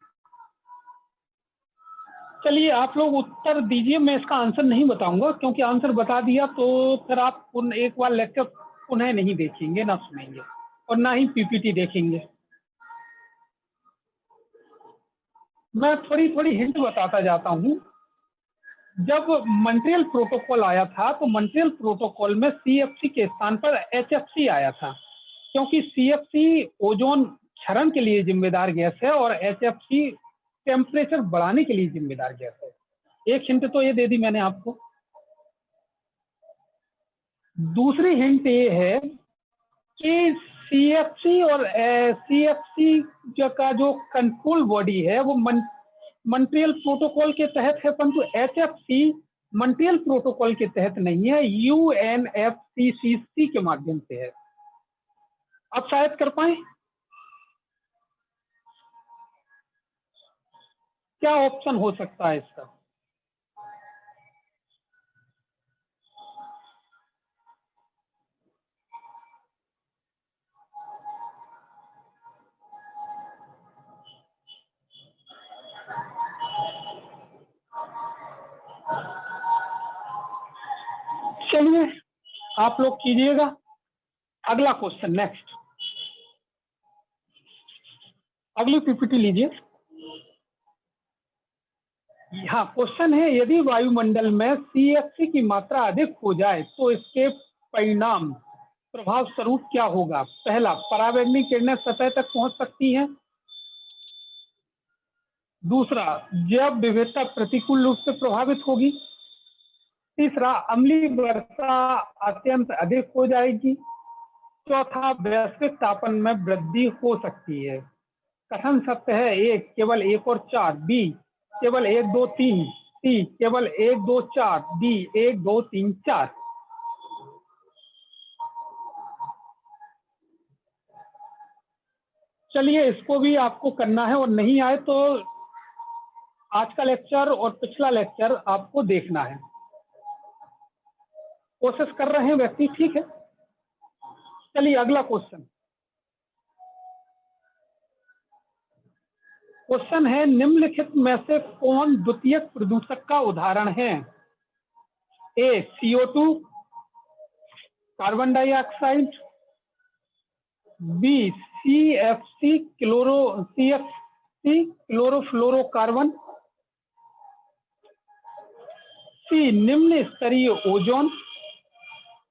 चलिए आप लोग उत्तर दीजिए, मैं इसका आंसर नहीं बताऊंगा क्योंकि आंसर बता दिया तो फिर आप एक बार लेक्चर पुनः नहीं देखेंगे, ना सुनेंगे और ना ही PPT देखेंगे। मैं थोड़ी थोड़ी हिंट बताता जाता हूं। जब मॉन्ट्रियल प्रोटोकॉल आया था तो मॉन्ट्रियल प्रोटोकॉल में CFC के स्थान पर HFC आया था, क्योंकि CFC ओजोन क्षरण के लिए जिम्मेदार गैस है और HFC टेम्परेचर बढ़ाने के लिए जिम्मेदार गैस है। एक हिंट तो ये दे दी मैंने आपको। दूसरी हिंट ये है कि CFC और CFC का जो कंट्रोल बॉडी है वो मॉन्ट्रियल प्रोटोकॉल के तहत है, परंतु HFC मॉन्ट्रियल प्रोटोकॉल के तहत नहीं है, UNFCCC के माध्यम से है। अब शायद कर पाए। क्या ऑप्शन हो सकता है इसका? चलिए आप लोग कीजिएगा। अगला क्वेश्चन, नेक्स्ट, अगली पीपीटी लीजिए। हाँ, क्वेश्चन है, यदि वायुमंडल में CFC की मात्रा अधिक हो जाए तो इसके परिणाम प्रभाव स्वरूप क्या होगा? पहला, पराबैंगनी किरणें सतह तक पहुंच सकती हैं। दूसरा, जैव विविधता प्रतिकूल रूप से प्रभावित होगी। तीसरा, अम्लीय वर्षा अत्यंत अधिक हो जाएगी। चौथा, वैश्विक तापमान में वृद्धि हो सकती है। कथन सत्य है? ए केवल 1 और 4, बी केवल 1 2 3, सी केवल 1 2 4, डी 1 2 3 4। चलिए इसको भी आपको करना है, और नहीं आए तो आज का लेक्चर और पिछला लेक्चर आपको देखना है। कोशिश कर रहे हैं व्यक्ति, ठीक है। चलिए अगला क्वेश्चन। क्वेश्चन है, निम्नलिखित में से कौन द्वितीयक प्रदूषक का उदाहरण है? A CO2, carbon dioxide, B CFC chlorofluorocarbon, C निम्न स्तरीय ओजोन,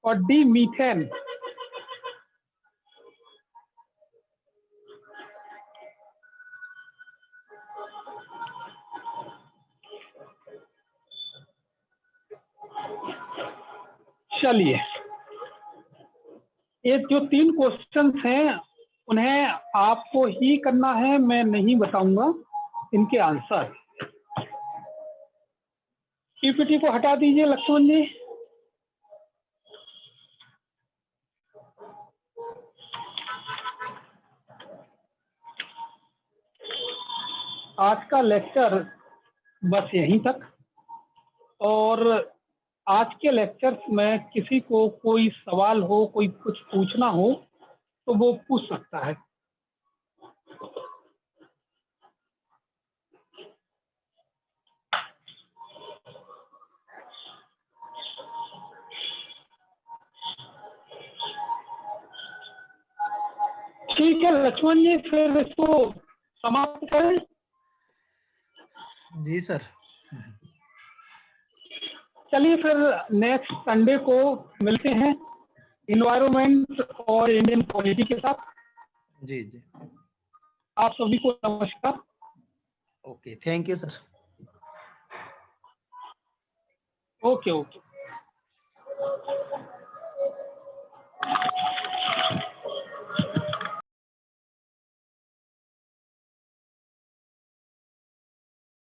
और डी मीथेन। चलिए, ये जो 3 क्वेश्चंस हैं उन्हें आपको ही करना है, मैं नहीं बताऊंगा इनके आंसर। पीपीटी को हटा दीजिए लक्ष्मण जी। आज का लेक्चर बस यहीं तक, और आज के लेक्चर्स में किसी को कोई सवाल हो, कोई कुछ पूछना हो तो वो पूछ सकता है। ठीक है लक्ष्मण जी, फिर इसको समाप्त करें। जी सर। चलिए फिर नेक्स्ट संडे को मिलते हैं इन्वायरमेंट और इंडियन पॉलिटी के साथ। जी जी, आप सभी को नमस्कार। Okay, thank you sir. Okay okay.